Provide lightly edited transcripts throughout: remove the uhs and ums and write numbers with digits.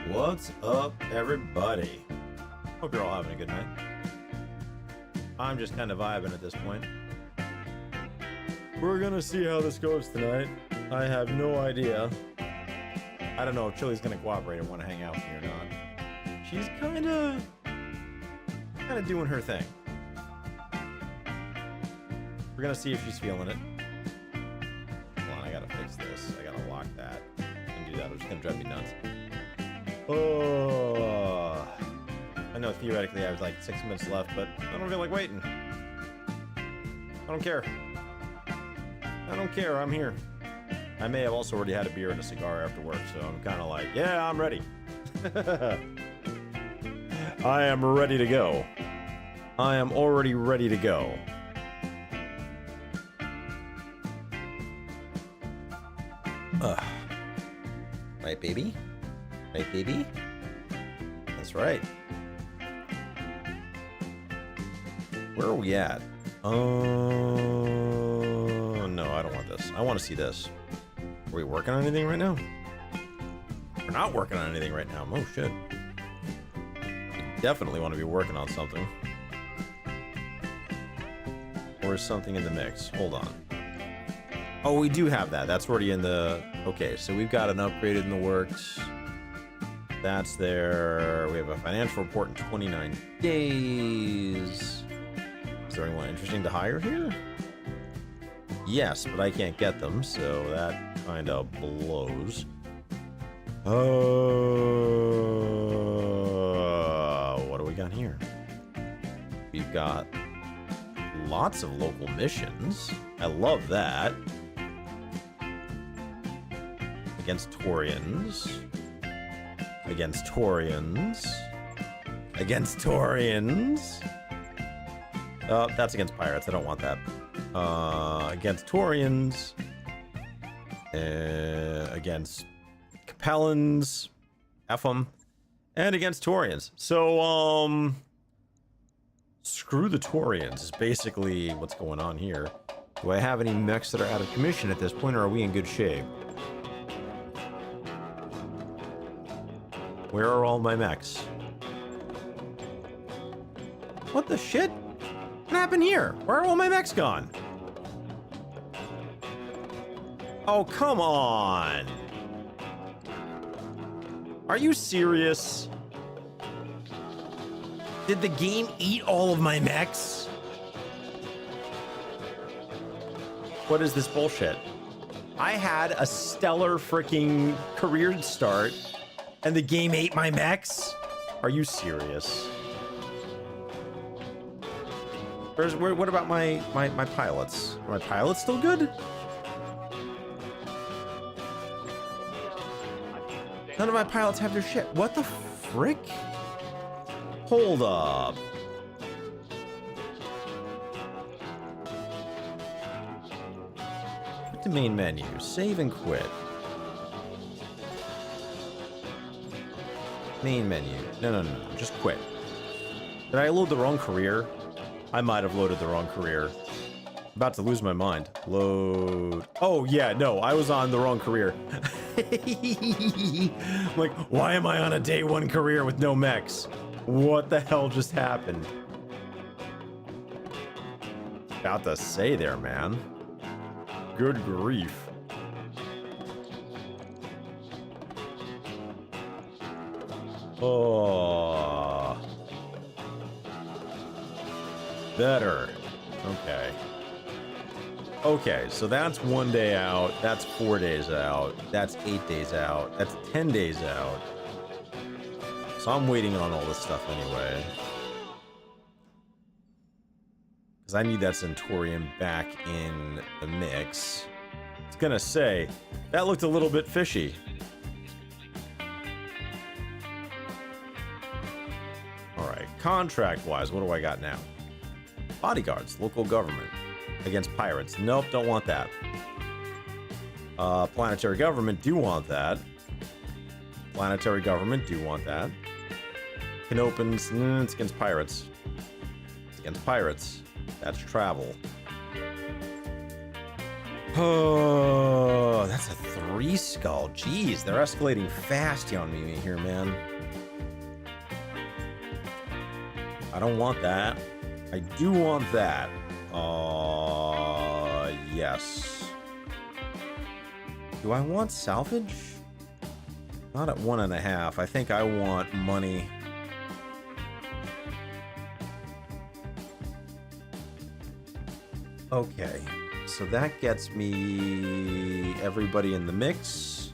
What's up, everybody? Hope you're all having a good night. I'm just kind of vibing at this point. We're gonna see how this goes tonight. I have no idea. I don't know if Chili's gonna cooperate and want to hang out with me or not. She's kind of doing her thing. We're gonna see if she's feeling it. Hold on, I gotta fix this. I gotta lock that. And do that. It's gonna drive me nuts. Oh, I know theoretically I have like 6 minutes left, but I don't feel like waiting. I don't care. I don't care. I'm here. I may have also already had a beer and a cigar after work, so I'm kind of like, yeah, I'm ready. I am ready to go. I am already ready to go. Right, baby? Right, baby? That's right. Where are we at? No, I don't want this. I want to see this. Are we working on anything right now? We're not working on anything right now. Oh, shit. We definitely want to be working on something. Or is something in the mix? Hold on. Oh, we do have that. That's already in the... Okay, so we've got an upgrade in the works. That's there. We have a financial report in 29 days. Is there anyone interesting to hire here? Yes, but I can't get them, so that kind of blows. What do we got here? We've got lots of local missions. I love that. Against Taurians. Against Taurians. Against Taurians. That's against pirates. I don't want that. Against Taurians. Against Capellans. F them. And against Taurians. So, screw the Taurians is basically what's going on here. Do I have any mechs that are out of commission at this point, or are we in good shape? Where are all my mechs? What the shit? What happened here? Where are all my mechs gone? Oh, come on. Are you serious? Did the game eat all of my mechs? What is this bullshit? I had a stellar freaking career start, and the game ate my mechs? Are you serious? What about my pilots? Are my pilots still good? None of my pilots have their shit. What the frick? Hold up. Quit the main menu. Save and quit. Main menu. No. Just quit. Did I load the wrong career? I might have loaded the wrong career. About to lose my mind. Load. Oh, yeah, no, I was on the wrong career. Like, why am I on a day one career with no mechs? What the hell just happened? About to say there, man. Good grief. Oh. Better. Okay. Okay, so that's 1 day out. That's 4 days out. That's 8 days out. That's 10 days out. So I'm waiting on all this stuff anyway. Because I need that Centaurian back in the mix. I was gonna say, that looked a little bit fishy. Alright, contract-wise, what do I got now? Bodyguards, local government. Against pirates. Nope, don't want that. Planetary government, do want that. Planetary government, do want that. Canopans, it's against pirates. It's against pirates. That's travel. Oh, that's a 3 skull. Jeez, they're escalating fast on me here, man. I don't want that. I do want that. Yes. Do I want salvage? Not at 1.5. I think I want money. Okay. So that gets me everybody in the mix.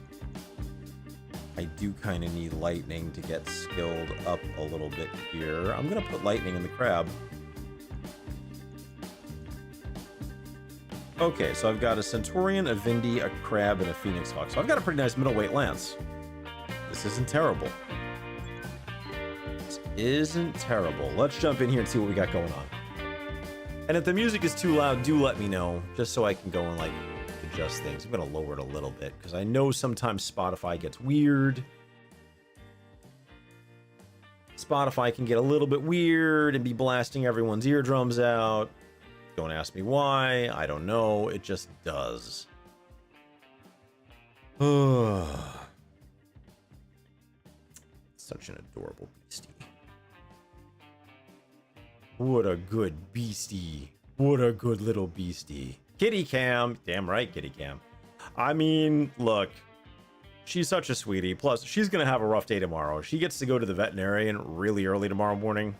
I do kind of need lightning to get skilled up a little bit here. I'm going to put lightning in the crab. Okay, so I've got a Centaurian, a Vindy, a crab, and a Phoenix Hawk. So I've got a pretty nice middleweight lance. This isn't terrible. This isn't terrible. Let's jump in here and see what we got going on. And if the music is too loud, do let me know, just so I can go and, like, adjust things. I'm going to lower it a little bit, because I know sometimes Spotify gets weird. Spotify can get a little bit weird and be blasting everyone's eardrums out. Don't ask me why. I don't know. It just does. Such an adorable beastie. What a good beastie. What a good little beastie. Kitty Cam. Damn right, Kitty Cam. I mean, look. She's such a sweetie. Plus, she's going to have a rough day tomorrow. She gets to go to the veterinarian really early tomorrow morning.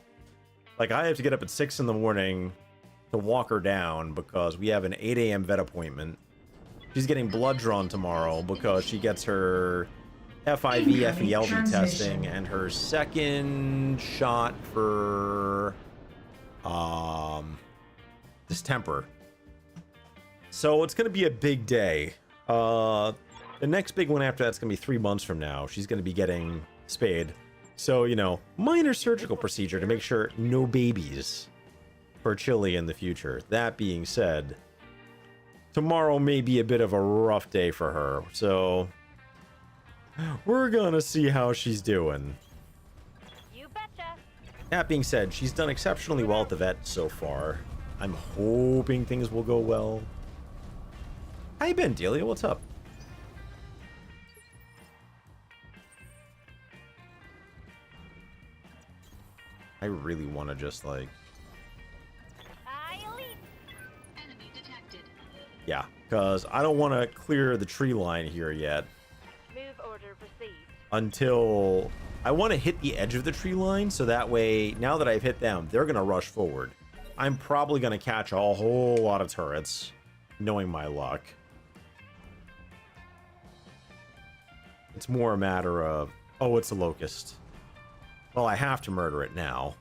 Like, I have to get up at 6 in the morning to walk her down because we have an 8 a.m. vet appointment. She's getting blood drawn tomorrow because she gets her FIV, FELV testing and her second shot for distemper. So it's going to be a big day. The next big one after that's going to be 3 months from now. She's going to be getting spayed. So, you know, minor surgical procedure to make sure no babies for Chili in the future. That being said, tomorrow may be a bit of a rough day for her. So we're going to see how she's doing. You betcha. That being said, she's done exceptionally well at the vet so far. I'm hoping things will go well. How you been, Delia? What's up? I really want to just, like... Enemy detected. Yeah, because I don't want to clear the tree line here yet. Move order received. Until... I want to hit the edge of the tree line, so that way, now that I've hit them, they're going to rush forward. I'm probably going to catch a whole lot of turrets, knowing my luck. It's more a matter of, oh, it's a locust. Well, I have to murder it now.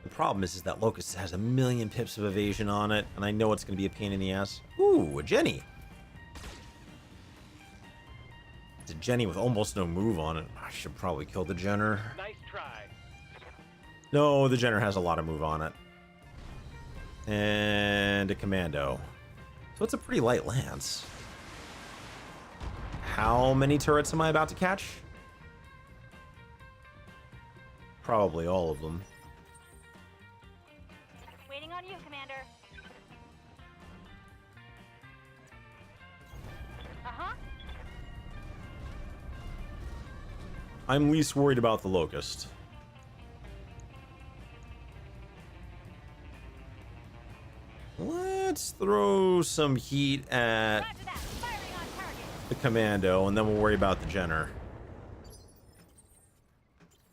The problem is that locust has 1,000,000 pips of evasion on it, and I know it's going to be a pain in the ass. Ooh, a Jenny. It's a Jenny with almost no move on it. I should probably kill the Jenner. Nice try. No, the Jenner has a lot of move on it. And a commando. So it's a pretty light lance. How many turrets am I about to catch? Probably all of them. Waiting on you, Commander. Uh-huh. I'm least worried about the locust. Let's throw some heat at the commando, and then we'll worry about the Jenner.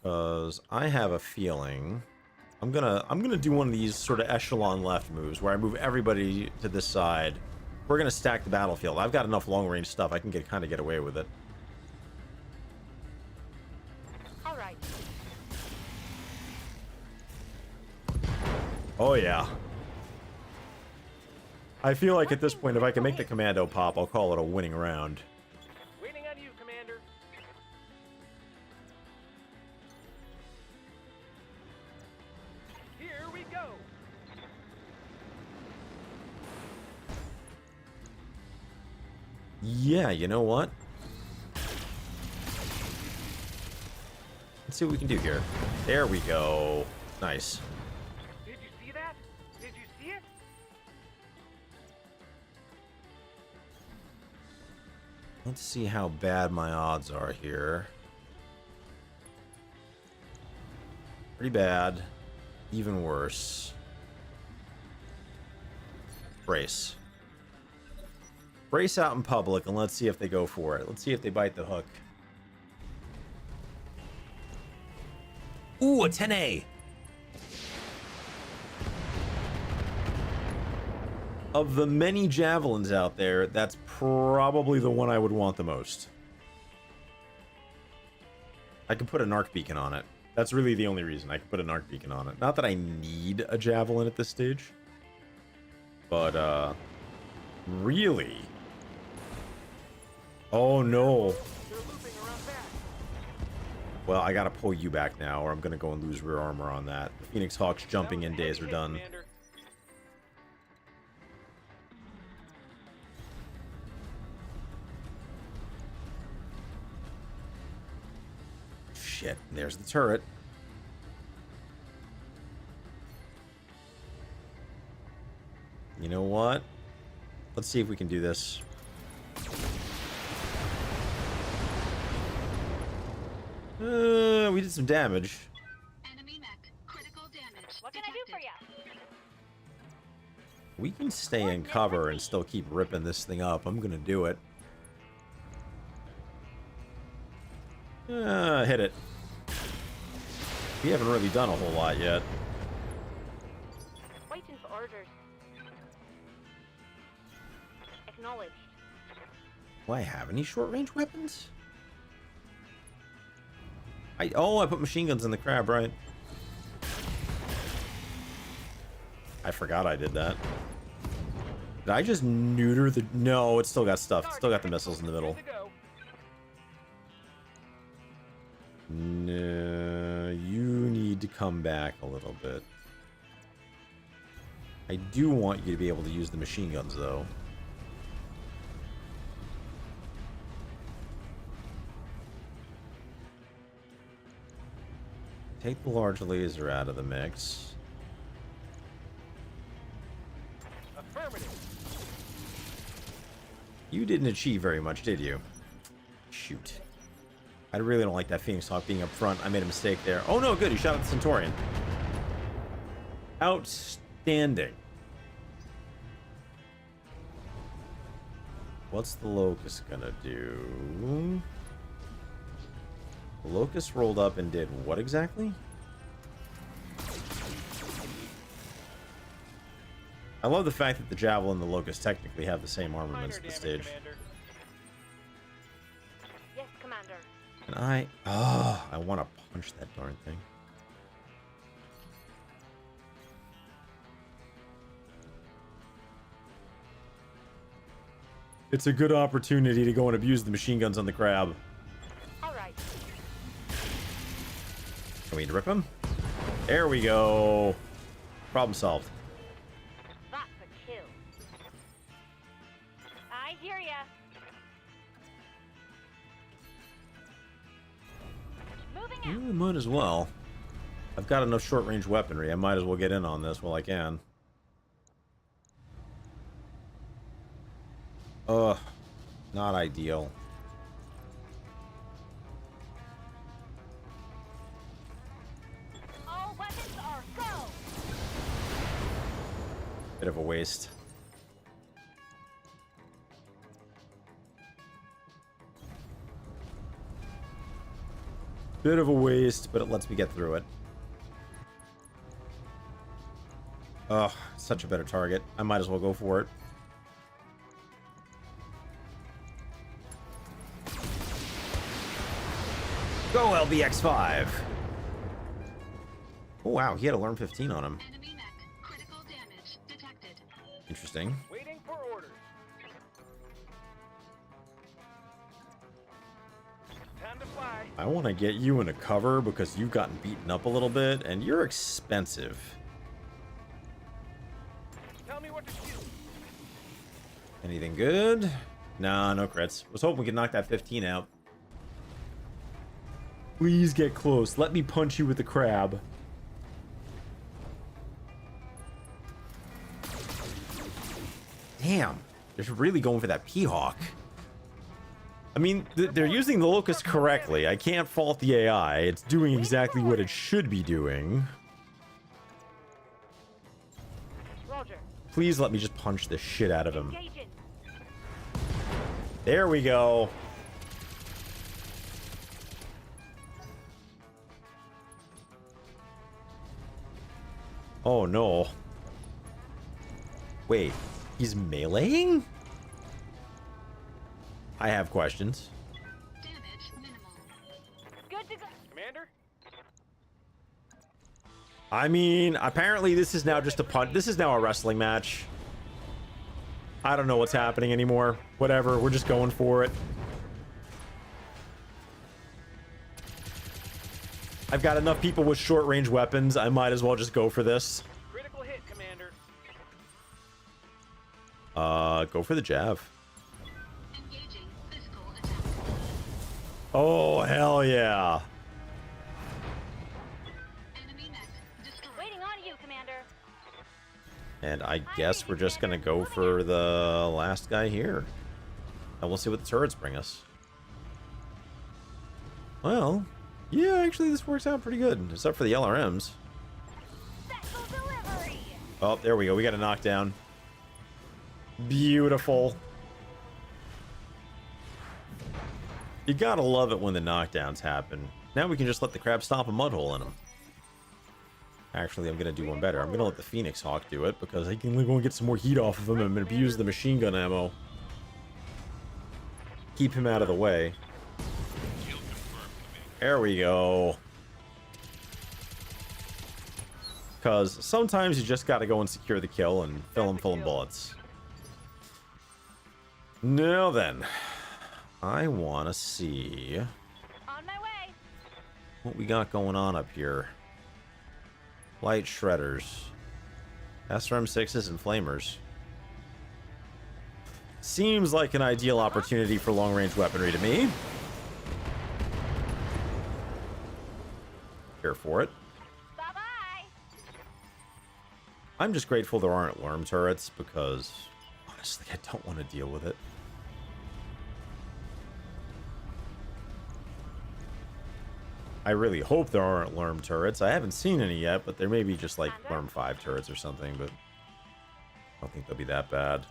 Because I have a feeling I'm gonna do one of these sort of echelon left moves where I move everybody to this side. We're gonna stack the battlefield. I've got enough long range stuff. I can kind of get away with it. All right. Oh yeah. I feel like at this point, if I can make the commando pop, I'll call it a winning round. Waiting on you, Commander. Here we go. Yeah, you know what? Let's see what we can do here. There we go. Nice. Did you see that? Did you see it? Let's see how bad my odds are here. Pretty bad. Even worse. Brace. Brace out in public and let's see if they go for it. Let's see if they bite the hook. Ooh, a 10A. Of the many javelins out there, that's probably the one I would want the most. I could put an arc beacon on it. That's really the only reason I could put an arc beacon on it. Not that I need a javelin at this stage. But, really? Oh, no. They're looping around back. Well, I gotta pull you back now, or I'm gonna go and lose rear armor on that. The Phoenix Hawk's jumping in days are done. Commander. Shit, there's the turret. You know what? Let's see if we can do this. We did some damage. Enemy mech. Critical damage. What can I do for detected. you? We can stay in cover and still keep ripping this thing up. I'm gonna do it. Hit it. We haven't really done a whole lot yet. Waiting for orders. Acknowledged. Do I have any short-range weapons? I put machine guns in the crab, right? I forgot I did that. Did I just neuter the... No, it's still got stuff. It's still got the missiles in the middle. Good to go. No, you need to come back a little bit. I do want you to be able to use the machine guns, though. Take the large laser out of the mix. Affirmative. You didn't achieve very much, did you? Shoot. I really don't like that Phoenix Hawk being up front. I made a mistake there. Oh no, good. He shot at the Centaurian. Outstanding. What's the Locust gonna do? The Locust rolled up and did what exactly? I love the fact that the Javelin and the Locust technically have the same armaments Minor at this damage, stage. Commander. Yes, Commander. And I want to punch that darn thing. It's a good opportunity to go and abuse the machine guns on the crab. All right. Can we rip him? There we go. Problem solved. That's a kill. I hear ya. Moving out. We might as well. I've got enough short-range weaponry. I might as well get in on this while I can. Ugh. Not ideal. All weapons are go. Bit of a waste. Bit of a waste, but it lets me get through it. Ugh, such a better target. I might as well go for it. Go LBX5! Oh wow, he had a Learn 15 on him. Enemy mech. Critical damage detected. Interesting. Waiting for orders. Time to fly. I want to get you into cover because you've gotten beaten up a little bit, and you're expensive. Tell me what to shoot. Anything good? Nah, no crits. Was hoping we could knock that 15 out. Please get close. Let me punch you with the crab. Damn. They're really going for that P-Hawk. I mean, they're using the Locust correctly. I can't fault the AI. It's doing exactly what it should be doing. Roger. Please let me just punch the shit out of him. Engaging. There we go. Oh no. Wait, he's meleeing? I have questions. Damage minimal. Good to go. Commander? I mean, apparently this is now just a punt. This is now a wrestling match. I don't know what's happening anymore. Whatever, we're just going for it. I've got enough people with short-range weapons. I might as well just go for this. Critical hit, Commander. Go for the jav. Engaging physical attack. Oh, hell yeah. Enemy mech destroyed. Waiting on you, Commander. And I guess we're just gonna go for the last guy here. And we'll see what the turrets bring us. Well, yeah, actually this works out pretty good. Except for the LRMs. Special delivery. Oh, there we go. We got a knockdown. Beautiful. You gotta love it when the knockdowns happen. Now we can just let the crab stomp a mud hole in him. Actually, I'm gonna do one better. I'm gonna let the Phoenix Hawk do it because he can go and get some more heat off of him and abuse the machine gun ammo. Keep him out of the way. There we go. Because sometimes you just gotta go and secure the kill and fill him full of bullets. Now then, I want to see On my way. what we got going on up here. Light shredders, SRM6s, and flamers. Seems like an ideal opportunity for long-range weaponry to me. Here for it. Bye-bye. I'm just grateful there aren't worm turrets because, honestly, I don't want to deal with it. I really hope there aren't Lerm turrets. I haven't seen any yet, but there may be just like Lerm 5 turrets or something, but I don't think they'll be that bad.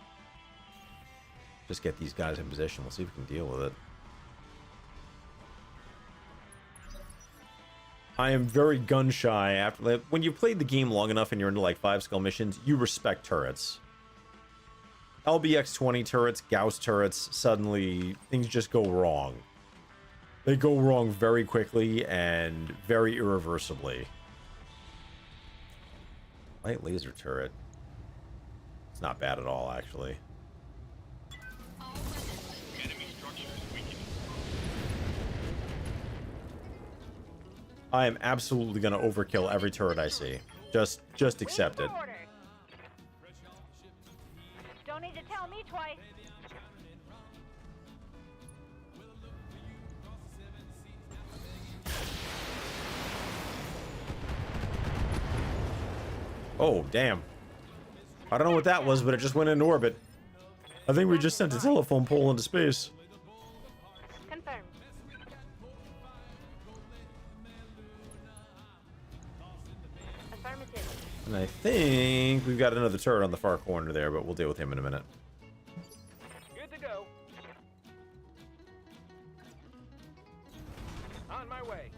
Just get these guys in position. We'll see if we can deal with it. I am very gun shy after like, when you played the game long enough and you're into like 5 skill missions, you respect turrets. LBX 20 turrets, Gauss turrets, suddenly things just go wrong. They go wrong very quickly and very irreversibly. Light laser turret. It's not bad at all, actually. All weapons. Enemy structures weakening. I am absolutely going to overkill every turret I see. Just accept it. Waiting for orders. Don't need to tell me twice. Oh, damn. I don't know what that was, but it just went into orbit. I think we just sent a telephone pole into space. Confirmed. Affirmative. And I think we've got another turret on the far corner there, but we'll deal with him in a minute. Good to go. On my way.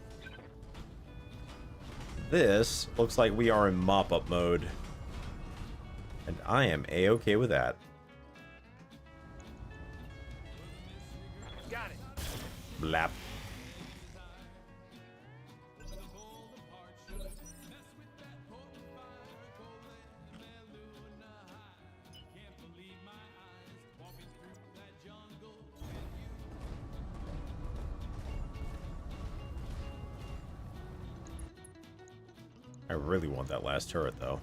This looks like we are in mop-up mode. And I am A-okay with that. Got it. Blap. I really want that last turret, though.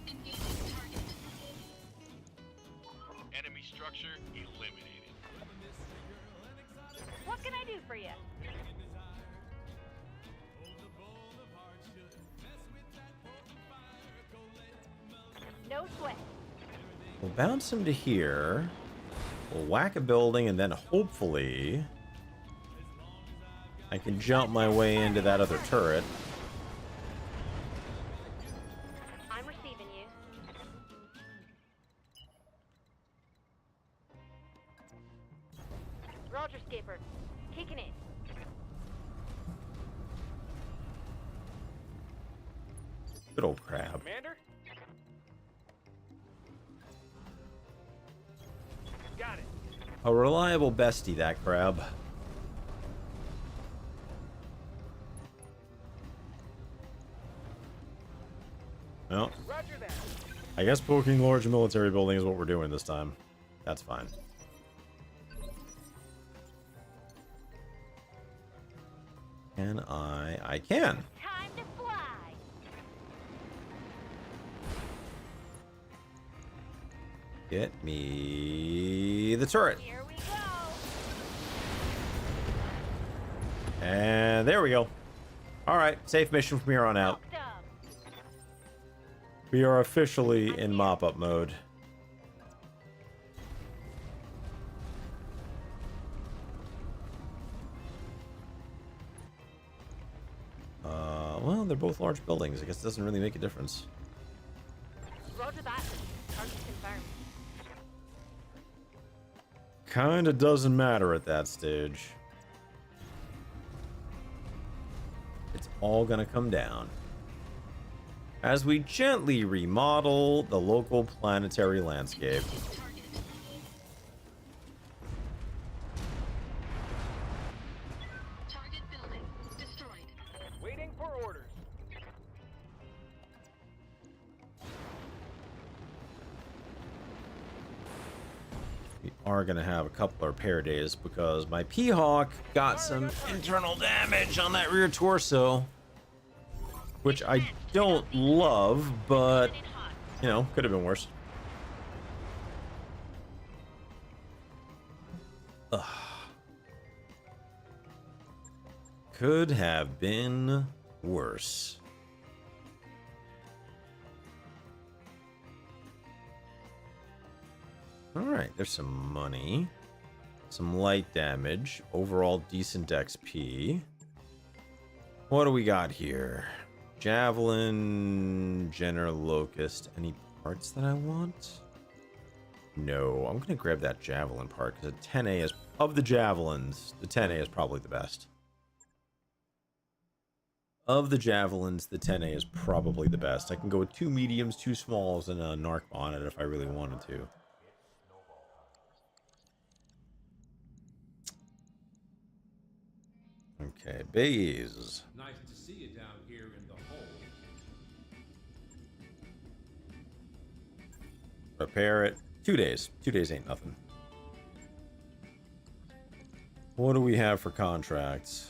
Engaging target. Enemy structure eliminated. for you. No sweat. We'll bounce him to here. We'll whack a building, and then hopefully I can jump my way into that other turret. I'm receiving you. Roger, Skipper. Kicking in. Good old crab. Commander? Got it. A reliable bestie, that crab. Well, Roger that. I guess poking large military building is what we're doing this time. That's fine. Can I can. Time to fly. Get me the turret. Here we go. And there we go. Alright, safe mission from here on out. Hooked up. We are officially in mop-up mode. Well, they're both large buildings. I guess it doesn't really make a difference. Roger that. Target confirmed. Kinda doesn't matter at that stage. It's all gonna come down as we gently remodel the local planetary landscape. Target. Target building destroyed. Waiting for orders. We are gonna have a couple of repair days because my P-Hawk got some internal damage on that rear torso, which I don't love, but you know, could have been worse. Ugh. Could have been worse. Alright, there's some money. Some light damage. Overall decent XP. What do we got here? Javelin, General Locust. Any parts that I want? No, I'm gonna grab that Javelin part because the 10A is, of the Javelins, the 10A is probably the best. Of the Javelins, the 10A is probably the best. I can go with 2 mediums, 2 smalls, and a narc on it if I really wanted to. Okay, bays. Nice to see you down here in the hole. Repair it. 2 days. 2 days ain't nothing. What do we have for contracts?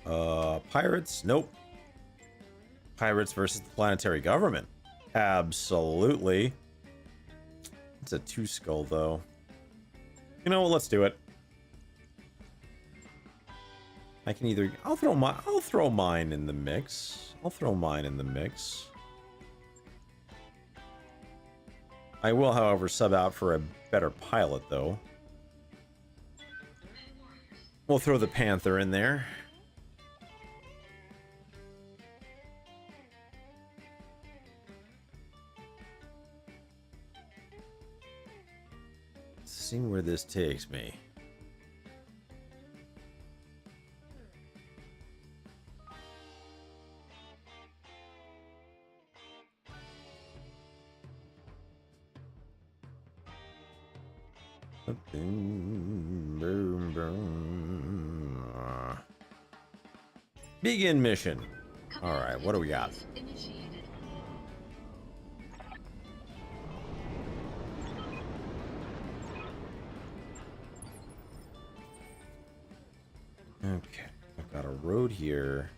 Pirates? Nope. Pirates versus the planetary government. Absolutely. It's a 2 skull though. You know what? Let's do it. I can either I'll throw mine in the mix. I'll throw mine in the mix. I will, however, sub out for a better pilot though. We'll throw the Panther in there. Let's see where this takes me. Boom, boom, boom. Begin mission. All right, what do we got? Initiated. Okay, I've got a road here.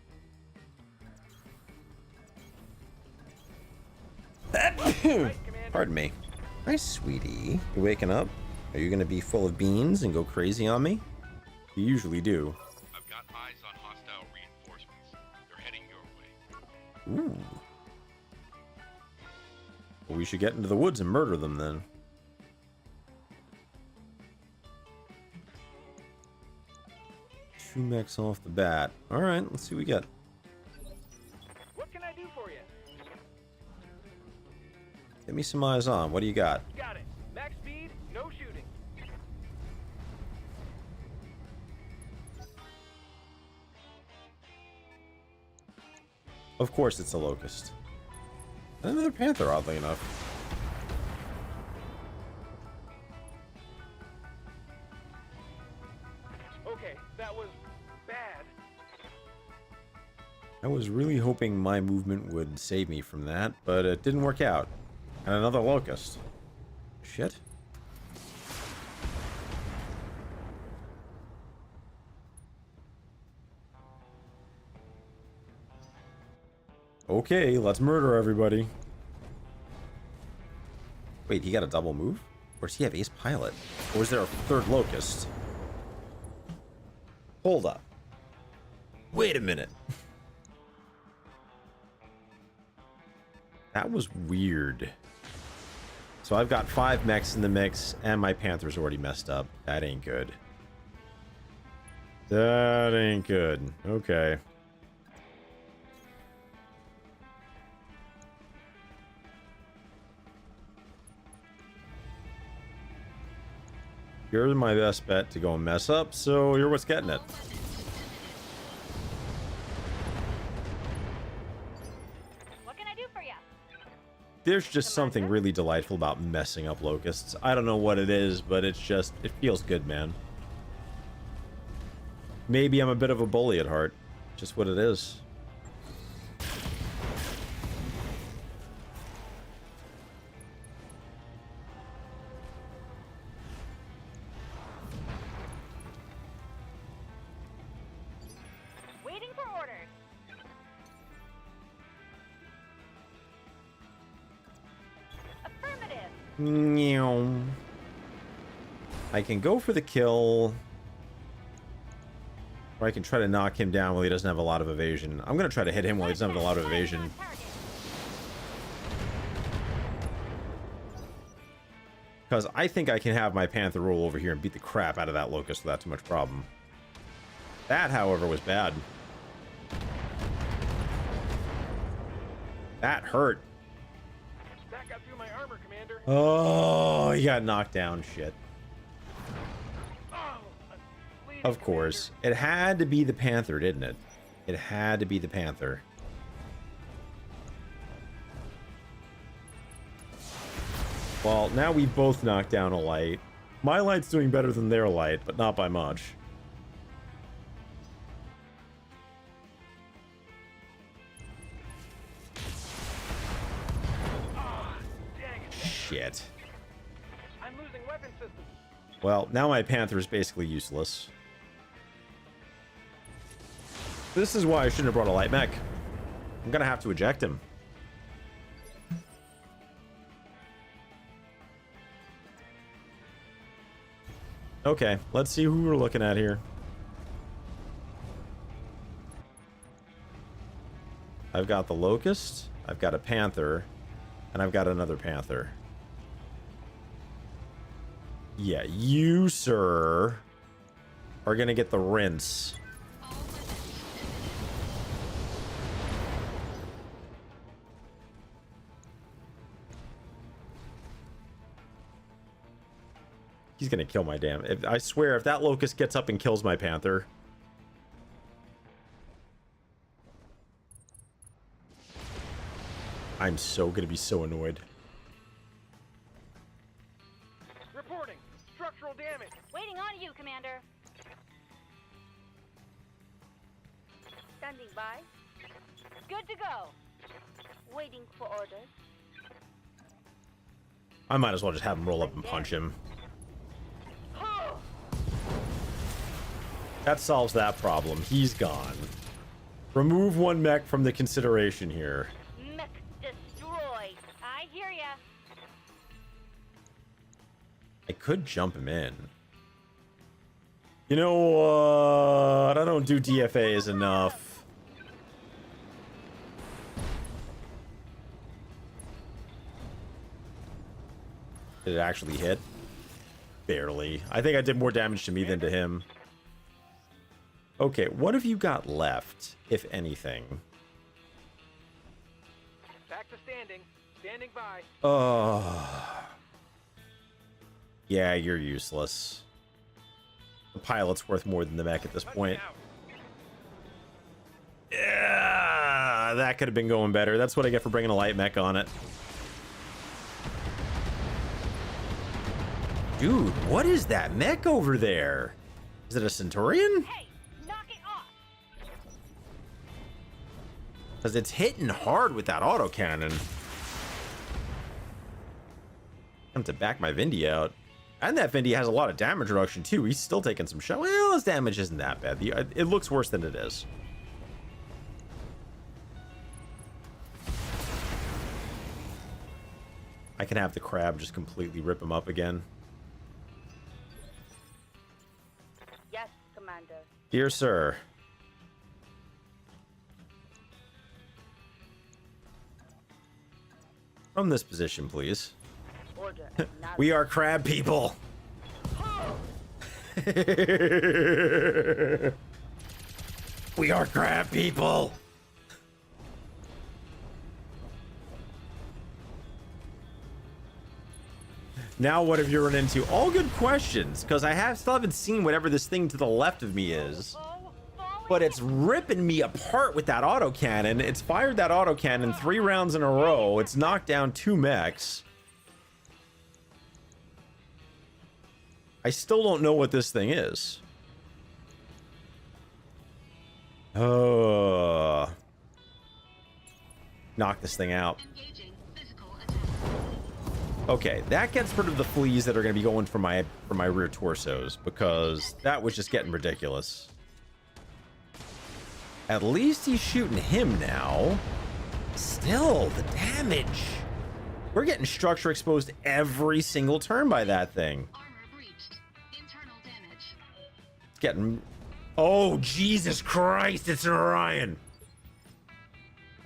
Right, Commander. Pardon me. Hi, sweetie. You waking up? Are you gonna be full of beans and go crazy on me? You usually do. I've got eyes on hostile reinforcements. They're heading your way. Ooh. Well, we should get into the woods and murder them then. Two mechs off the bat. Alright, let's see what we get. What can I do for you? Get me some eyes on. What do you got? Got it. Max speed, no shooting. Of course it's a locust. And another panther, oddly enough. Okay, that was bad. I was really hoping my movement would save me from that, but it didn't work out. And another locust. Shit. Okay, let's murder everybody. Wait, he got a double move? Or does he have ace pilot? Or is there a third locust? Hold up. Wait a minute. That was weird. So I've got 5 mechs in the mix, and my panther's already messed up. That ain't good. That ain't good. Okay. You're my best bet to go and mess up, so you're what's getting it. What can I do for you? There's just something really delightful about messing up locusts. I don't know what it is, but it's just, it feels good, man. Maybe I'm a bit of a bully at heart. Just what it is. Waiting for orders. Affirmative. Meow. I can go for the kill. Or I can try to knock him down while he doesn't have a lot of evasion. I'm going to try to hit him while he doesn't have a lot of evasion. Because I think I can have my panther roll over here and beat the crap out of that locust without too much problem. That, however, was bad. That hurt. That got through my armor, Commander. Oh, he got knocked down. Shit. Oh, I'm bleeding, Of course. It had to be the panther, didn't it? It had to be the panther. Well, now we both knocked down a light. My light's doing better than their light, but not by much. Ah, dang it. Shit. I'm losing weapon systems. Well, now my panther is basically useless. This is why I shouldn't have brought a light mech. I'm gonna have to eject him. Okay, let's see who we're looking at here. I've got the locust, I've got a panther, and I've got another panther. Yeah, you, sir, are gonna get the rinse. He's gonna kill my damn... I swear, if that locust gets up and kills my panther... I'm so gonna be so annoyed. Reporting. Structural damage. Waiting on you, Commander. Standing by. Good to go. Waiting for orders. I might as well just have him roll up and punch him. That solves that problem. He's gone. Remove one mech from the consideration here. Mech destroyed. I hear ya. I could jump him in. You know what? I don't do DFAs enough. Did it actually hit? Barely. I think I did more damage to me than to him. Okay, what have you got left, if anything? Back to standing. Standing by. Yeah, you're useless. The pilot's worth more than the mech at this Let me point. out. Yeah, that could have been going better. That's what I get for bringing a light mech on it. Dude, what is that mech over there? Is it a Centurion? Hey, knock it off. Because it's hitting hard with that autocannon. I have to back my Vindy out. And that Vindy has a lot of damage reduction too. He's still taking some shot. Well, his damage isn't that bad. It looks worse than it is. I can have the crab just completely rip him up again. Yes, Commander. Dear sir. From this position, please. Order. Now We are crab people. We are crab people. Now what have you run into? All good questions, because I still haven't seen whatever this thing to the left of me is. But it's ripping me apart with that autocannon. It's fired that autocannon 3 rounds in a row. It's knocked down 2 mechs. I still don't know what this thing is. Knock this thing out. Engaging physical attack. Okay, that gets rid of the fleas that are going to be going for my rear torsos, because that was just getting ridiculous. At least he's shooting him now. Still, the damage. We're getting structure exposed every single turn by that thing. Armor breached. Internal damage. It's getting... Oh, Jesus Christ, it's an Orion.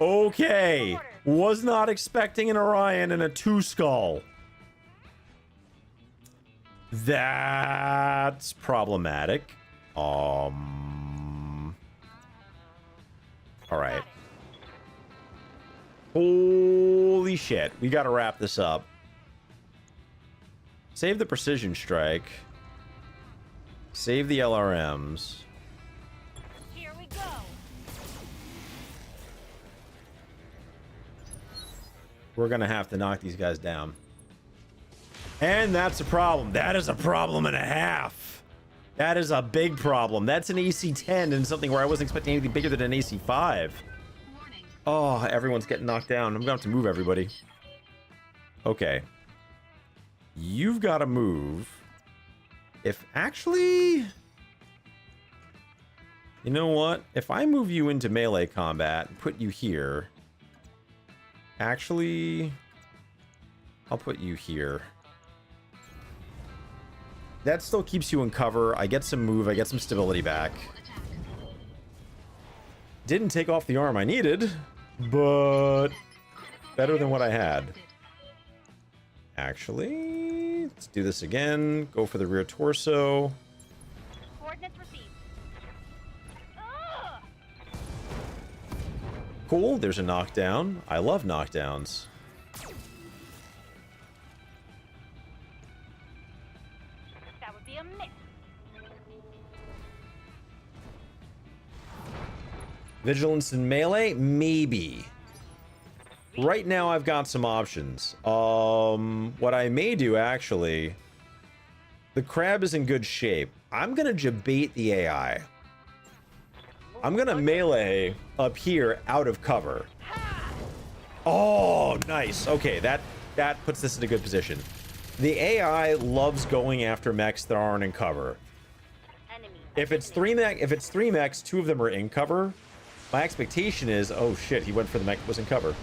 Okay. Was not expecting an Orion and a 2-skull. That's problematic. All right. Holy shit. We got to wrap this up. Save the precision strike. Save the LRMs. Here we go. We're going to have to knock these guys down. And that's a problem. That is a problem and a half. That is a big problem. That's an AC-10 and something where I wasn't expecting anything bigger than an AC-5. Warning. Oh, everyone's getting knocked down. I'm going to have to move everybody. Okay. You've got to move. If actually... You know what? If I move you into melee combat and put you here... Actually... I'll put you here. That still keeps you in cover. I get some move. I get some stability back. Attack. Didn't take off the arm I needed, but better than what I had. Actually, let's do this again. Go for the rear torso. Coordinates received. Ugh! Cool, there's a knockdown. I love knockdowns. That would be a miss. Vigilance in melee? Maybe. Right now, I've got some options. What I may do, actually... The crab is in good shape. I'm gonna debate the AI. I'm gonna melee up here out of cover. Oh, nice. Okay, that puts this in a good position. The AI loves going after mechs that aren't in cover. Enemy. If it's three mechs, 2 of them are in cover. My expectation is, oh shit, he went for the mech that was in cover.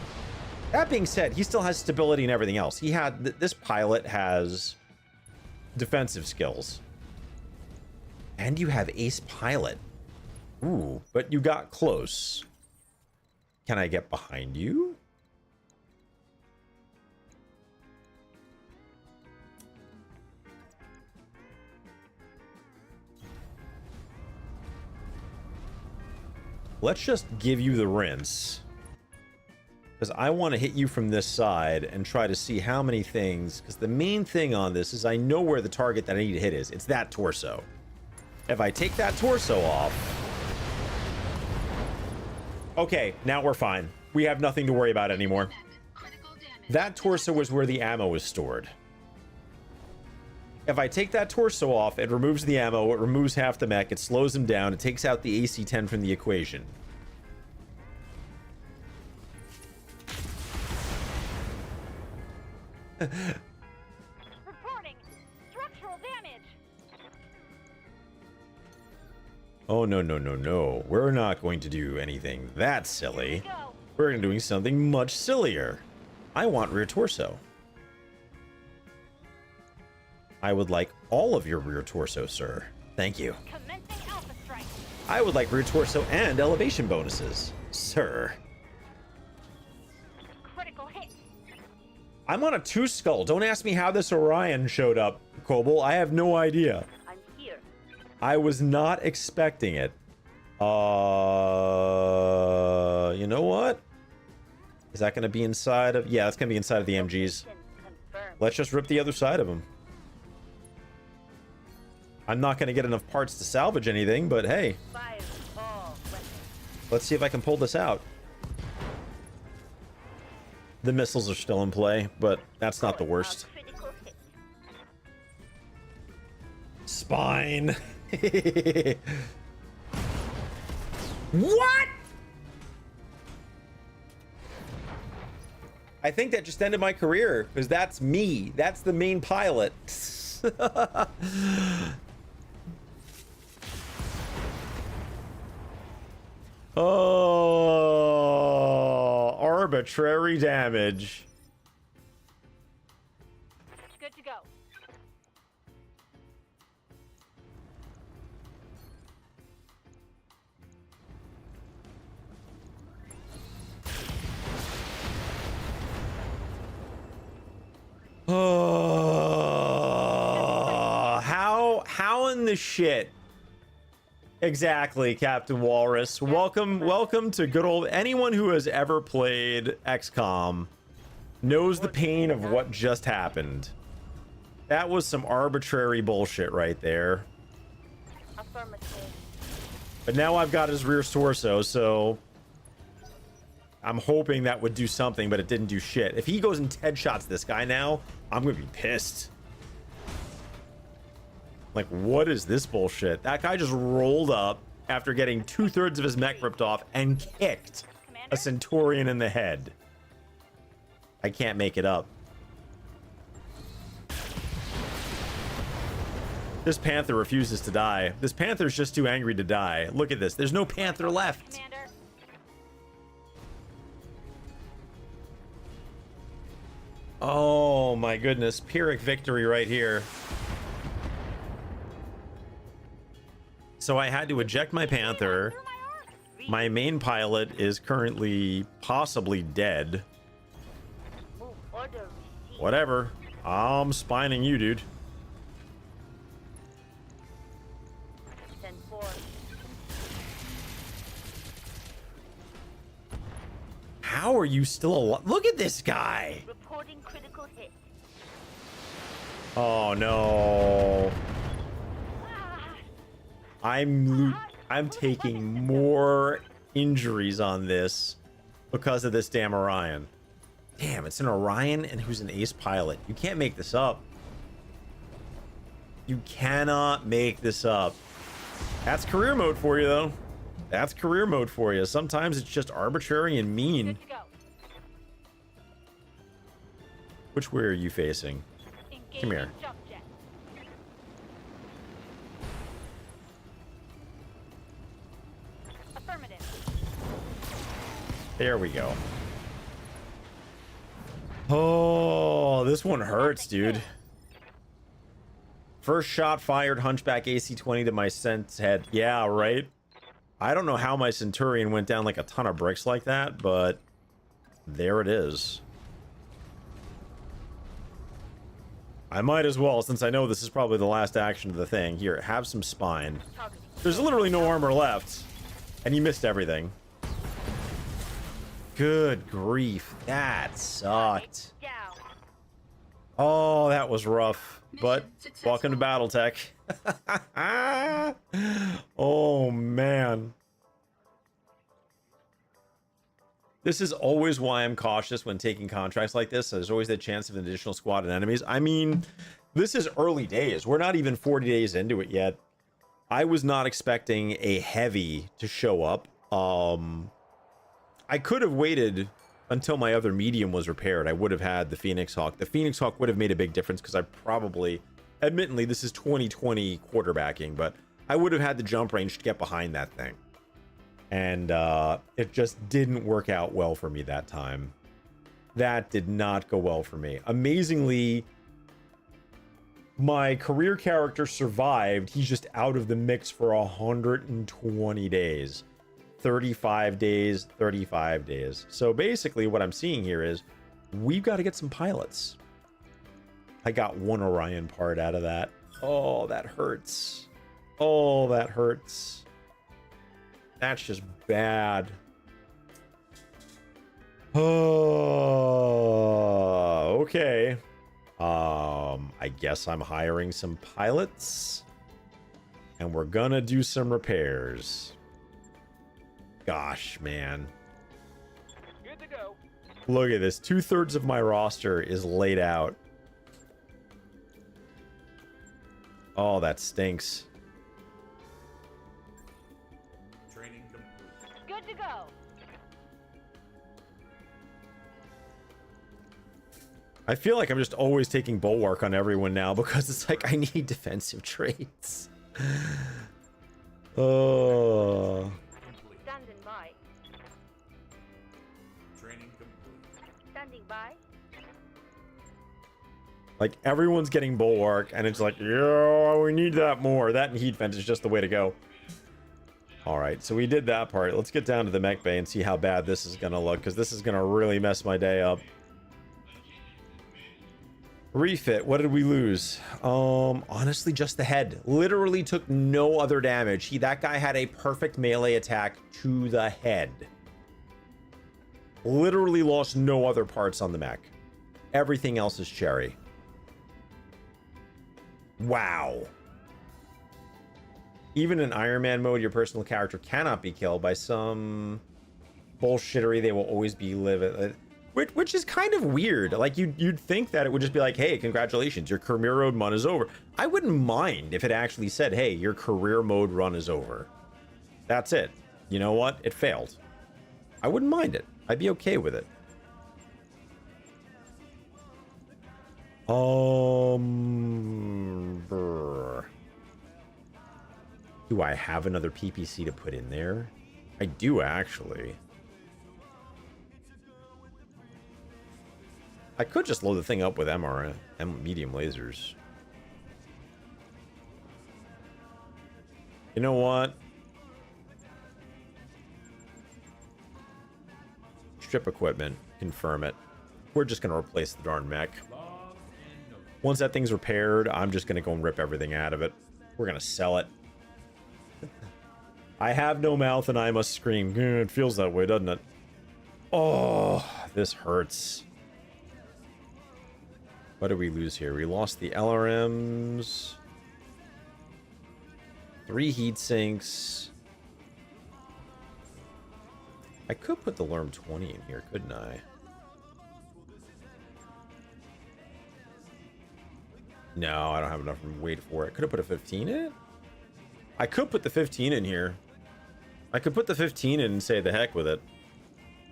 That being said, he still has stability and everything else. He had this pilot has defensive skills. And you have ace pilot. Ooh, but you got close. Can I get behind you? Let's just give you the rinse. Because I want to hit you from this side and try to see how many things. Because the main thing on this is I know where the target that I need to hit is. It's that torso. If I take that torso off... Okay, now we're fine. We have nothing to worry about anymore. That torso was where the ammo was stored. If I take that torso off, it removes the ammo, it removes half the mech, it slows him down, it takes out the AC-10 from the equation. Reporting structural damage. Oh, no, no, no, no. We're not going to do anything that silly. Go. We're going to do something much sillier. I want rear torso. I would like all of your rear torso, sir. Thank you. Commencing alpha strike. I would like rear torso and elevation bonuses, sir. Critical hit. I'm on a 2 skull. Don't ask me how this Orion showed up, Koble. I have no idea. I'm here. I was not expecting it. You know what? Is that going to be inside of... Yeah, that's going to be inside of the MGs. Confirmed. Let's just rip the other side of them. I'm not going to get enough parts to salvage anything, but hey. Fire all weapons. Let's see if I can pull this out. The missiles are still in play, but that's not the worst. Critical hit. Spine. What? I think that just ended my career, because that's me. That's the main pilot. Oh, arbitrary damage. Good to go. Oh, how in the shit? Exactly, Captain Walrus. Welcome to good old... Anyone who has ever played XCOM knows the pain of what just happened. That was some arbitrary bullshit right there. Affirmative. But now I've got his rear torso, so... I'm hoping that would do something, but it didn't do shit. If he goes and headshots this guy now, I'm gonna be pissed. Like, what is this bullshit? That guy just rolled up after getting 2/3 of his mech ripped off and kicked a Centurion in the head. I can't make it up. This Panther refuses to die. This Panther's just too angry to die. Look at this. There's no Panther left. Commander. Oh my goodness. Pyrrhic victory right here. So I had to eject my Panther. My main pilot is currently possibly dead. Move order received. Whatever. I'm spining you, dude. 10-4. How are you still alive? Look at this guy. Reporting critical hit. Oh no. Ah, I'm taking more injuries on this because of this damn Orion. Damn, it's an Orion and who's an ace pilot. You can't make this up. You cannot make this up. That's career mode for you, though. That's career mode for you. Sometimes it's just arbitrary and mean. good to go. Which way are you facing? Engaging here. jump jet. Affirmative. There we go. Oh, this one hurts, dude. First shot fired, Hunchback AC-20 to my Cent's head. Yeah, right? I don't know how my Centurion went down like a ton of bricks like that, but there it is. I might as well, since I know this is probably the last action of the thing. Here, have some spine. There's literally no armor left. And he missed everything. Good grief. That sucked. Down. Oh, that was rough. But Mission successful. welcome to Battletech. Oh, man. This is always why I'm cautious when taking contracts like this. There's always the chance of an additional squad and enemies. I mean, this is early days. We're not even 40 days into it yet. I was not expecting a heavy to show up. I could have waited until my other medium was repaired. I would have had the Phoenix Hawk. The Phoenix Hawk would have made a big difference because I probably, admittedly, this is 2020 quarterbacking, but I would have had the jump range to get behind that thing. And it just didn't work out well for me that time. That did not go well for me. Amazingly, my career character survived. He's just out of the mix for 120 days. 35 days, 35 days. So basically what I'm seeing here is we've got to get some pilots. I got one Orion part out of that. Oh, that hurts. Oh, that hurts. That's just bad. Oh, okay. I guess I'm hiring some pilots. And we're gonna do some repairs. Gosh, man. Good to go. Look at this. 2/3 of my roster is laid out. Oh, that stinks. Training complete. Good to go. I feel like I'm just always taking bulwark on everyone now because it's like I need defensive traits. Oh. Complete. Standing by. Training complete. Standing by. Like everyone's getting bulwark and it's like, yeah, we need that more. That and heat vent is just the way to go. All right, so we did that part. Let's get down to the mech bay and see how bad this is gonna look because this is gonna really mess my day up. Refit, what did we lose? Honestly, just the head. Literally took no other damage. That guy had a perfect melee attack to the head. Literally lost no other parts on the mech. Everything else is cherry. Wow. Even in Iron Man mode, your personal character cannot be killed by some bullshittery. They will always be live. Which is kind of weird. Like, you'd think that it would just be like, hey, congratulations, your career mode run is over. I wouldn't mind if it actually said, hey, your career mode run is over. That's it. You know what? It failed. I wouldn't mind it. I'd be okay with it. Brr. Do I have another PPC to put in there? I do, actually. I could just load the thing up with medium lasers. You know what? Strip equipment. Confirm it. We're just going to replace the darn mech. Log and note. Once that thing's repaired, I'm just going to go and rip everything out of it. We're going to sell it. I have no mouth and I must scream. It feels that way, doesn't it? Oh, this hurts. What did we lose here? We lost the LRMs. 3 heat sinks. I could put the LRM 20 in here, couldn't I? No, I don't have enough weight for it. Could have put a 15 in it? I could put the 15 in here. I could put the 15 in and say the heck with it.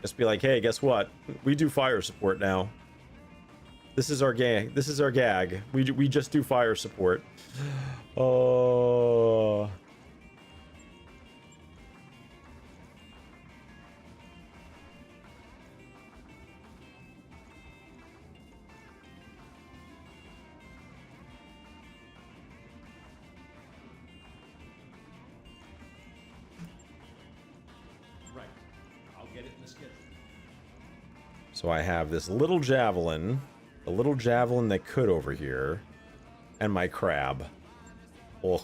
Just be like, hey, guess what? We do fire support now. This is our gag. This is our gag. We just do fire support. Oh. So I have this little javelin, the little javelin that could over here, and my crab. Ugh.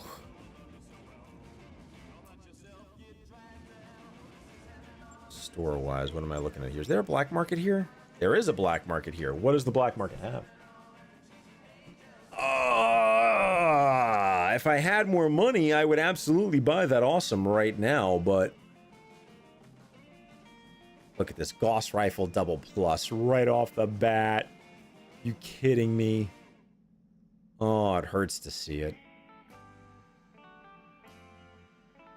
Store-wise, what am I looking at here? Is there a black market here? There is a black market here. What does the black market have? If I had more money, I would absolutely buy that awesome right now, but... Look at this Gauss Rifle Double Plus right off the bat. You kidding me? Oh, it hurts to see it.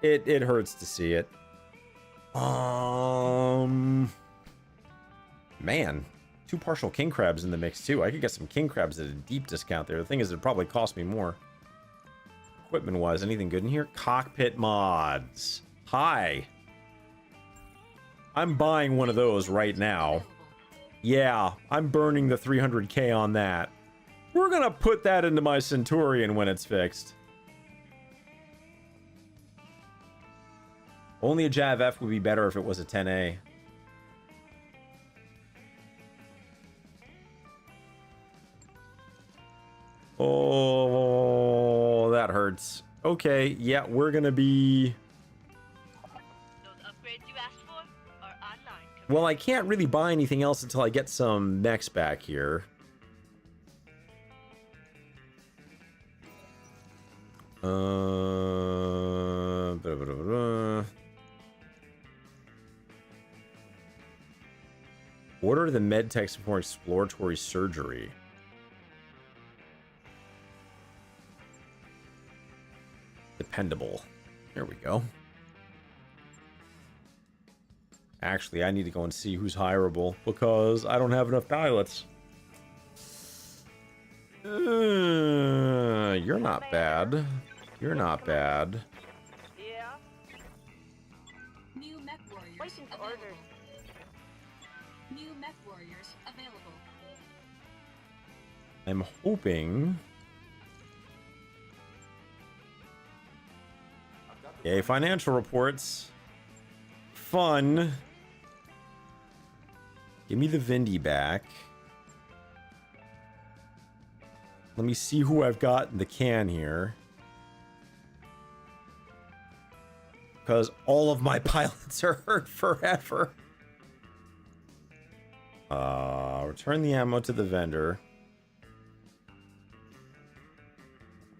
It hurts to see it. Man, 2 partial king crabs in the mix too. I could get some king crabs at a deep discount there. The thing is, it'd probably cost me more. Equipment-wise, anything good in here? Cockpit mods. Hi. I'm buying one of those right now. Yeah, I'm burning the 300k on that. We're gonna put that into my Centurion when it's fixed. Only a Jav F would be better if it was a 10A. Oh, that hurts. Okay, yeah, we're gonna be... Those upgrades you asked for are online. Well, I can't really buy anything else until I get some mechs back here. Order the medtechs for exploratory surgery. Dependable. There we go. Actually, I need to go and see who's hireable because I don't have enough pilots. You're not bad. You're not bad. Yeah. New mech warriors Waiting for available. orders. New mech warriors available. I'm hoping... Yay, financial reports. Fun. Give me the Vindy back. Let me see who I've got in the can here. Because all of my pilots are hurt forever. Return the ammo to the vendor.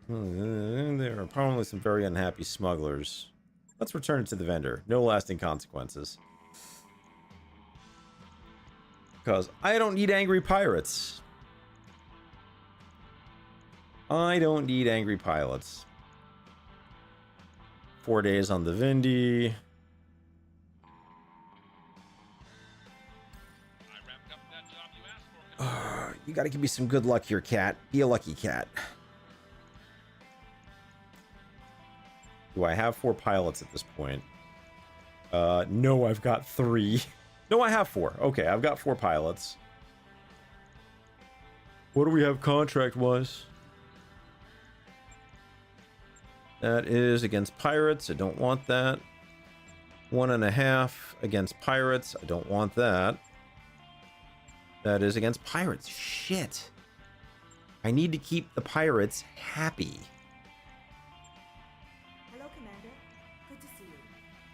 There are probably some very unhappy smugglers. Let's return it to the vendor. No lasting consequences. Because I don't need angry pirates. I don't need angry pilots. 4 days on the Vindy. I wrapped up that job you asked for. You gotta give me some good luck here, cat. Be a lucky cat. Do I have 4 pilots at this point? No, I've got 3. No, I have 4. Okay, I've got 4 pilots. What do we have contract-wise? That is against pirates. I don't want that. 1.5 against pirates. I don't want that. That is against pirates. Shit. I need to keep the pirates happy. Hello, Commander. Good to see you.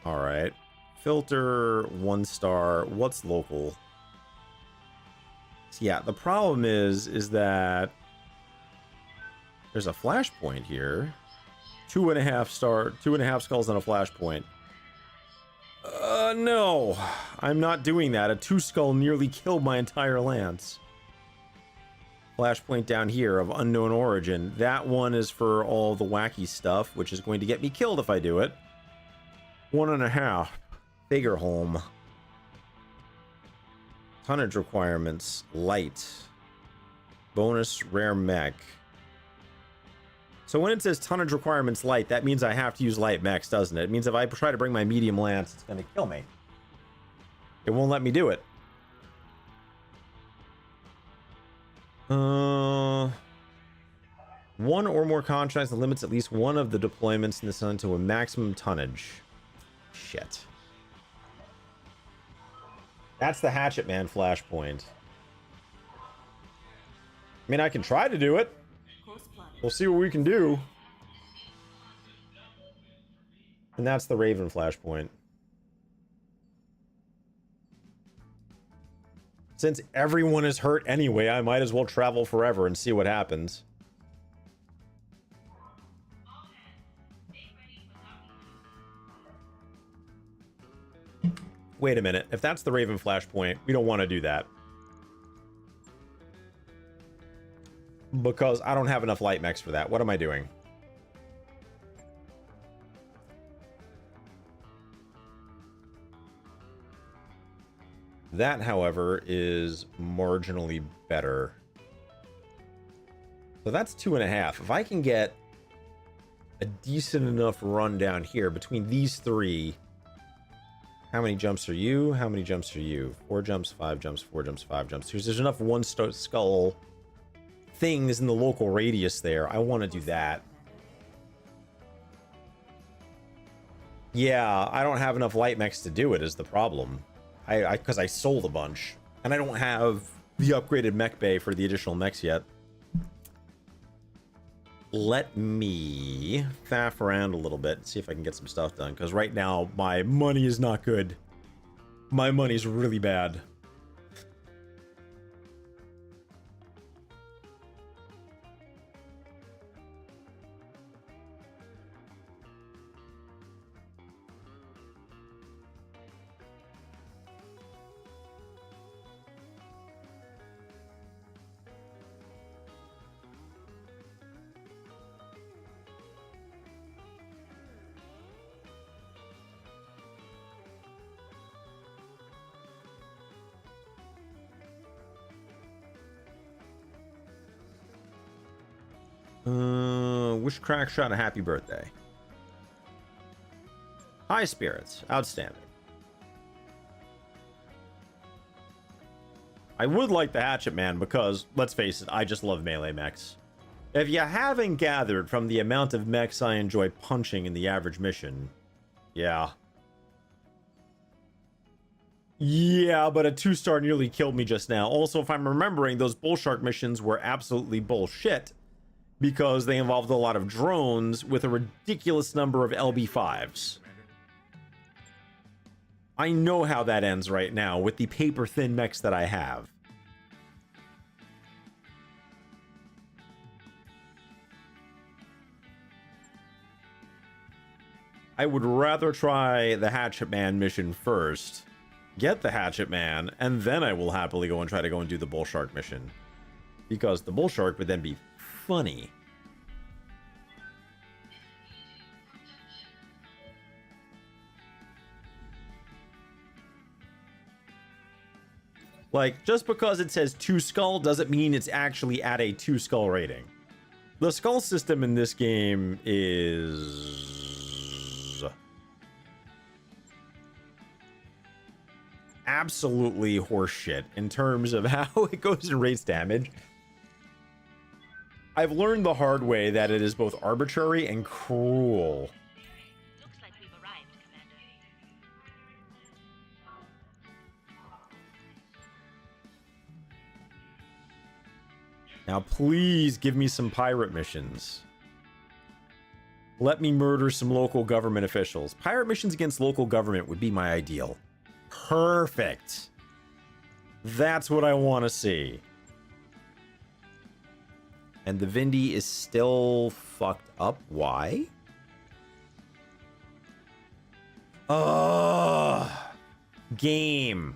All right. Filter 1 star. What's local? So yeah, the problem is that there's a flashpoint here. 2.5 skulls on a flashpoint. No, I'm not doing that. A 2 skull nearly killed my entire lance. Flashpoint down here of unknown origin. That one is for all the wacky stuff, which is going to get me killed if I do it. 1.5. Bigger home. Tonnage requirements. Light. Bonus rare mech. So when it says tonnage requirements light, that means I have to use light mechs, doesn't it? It means if I try to bring my medium lance, it's going to kill me. It won't let me do it. 1 or more contracts that limits at least one of the deployments in the sun to a maximum tonnage. Shit. That's the Hatchet Man flashpoint. I mean, I can try to do it. Course plotted. We'll see what we can do. And that's the Raven flashpoint. Since everyone is hurt anyway, I might as well travel forever and see what happens. Wait a minute. If that's the Raven flashpoint, we don't want to do that. Because I don't have enough light mechs for that. What am I doing? That, however, is marginally better. So that's 2.5. If I can get a decent enough run down here between these three. How many jumps are you? How many jumps are you? 4 jumps, 5 jumps, 4 jumps, 5 jumps. There's enough one skull things in the local radius there. I want to do that. Yeah, I don't have enough light mechs to do it is the problem. Because I sold a bunch. And I don't have the upgraded mech bay for the additional mechs yet. Let me faff around a little bit and see if I can get some stuff done. Because right now, my money is not good. My money's really bad. Wish Crackshot a happy birthday. High spirits. Outstanding. I would like the Hatchet Man because, let's face it, I just love melee mechs. If you haven't gathered from the amount of mechs I enjoy punching in the average mission, yeah. Yeah, but a 2-star nearly killed me just now. Also, if I'm remembering, those Bull Shark missions were absolutely bullshit. Because they involved a lot of drones with a ridiculous number of LB5s. I know how that ends right now with the paper-thin mechs that I have. I would rather try the Hatchet Man mission first, get the Hatchet Man, and then I will happily go and try to go and do the Bull Shark mission. Because the Bull Shark would then be funny. Like, just because it says 2 skull doesn't mean it's actually at a 2 skull rating. The skull system in this game is absolutely horseshit in terms of how it goes and rates damage. I've learned the hard way that it is both arbitrary and cruel. Looks like we've arrived, Commander. Now, please give me some pirate missions. Let me murder some local government officials. Pirate missions against local government would be my ideal. Perfect. That's what I want to see. And the Vindy is still fucked up. Why? Game.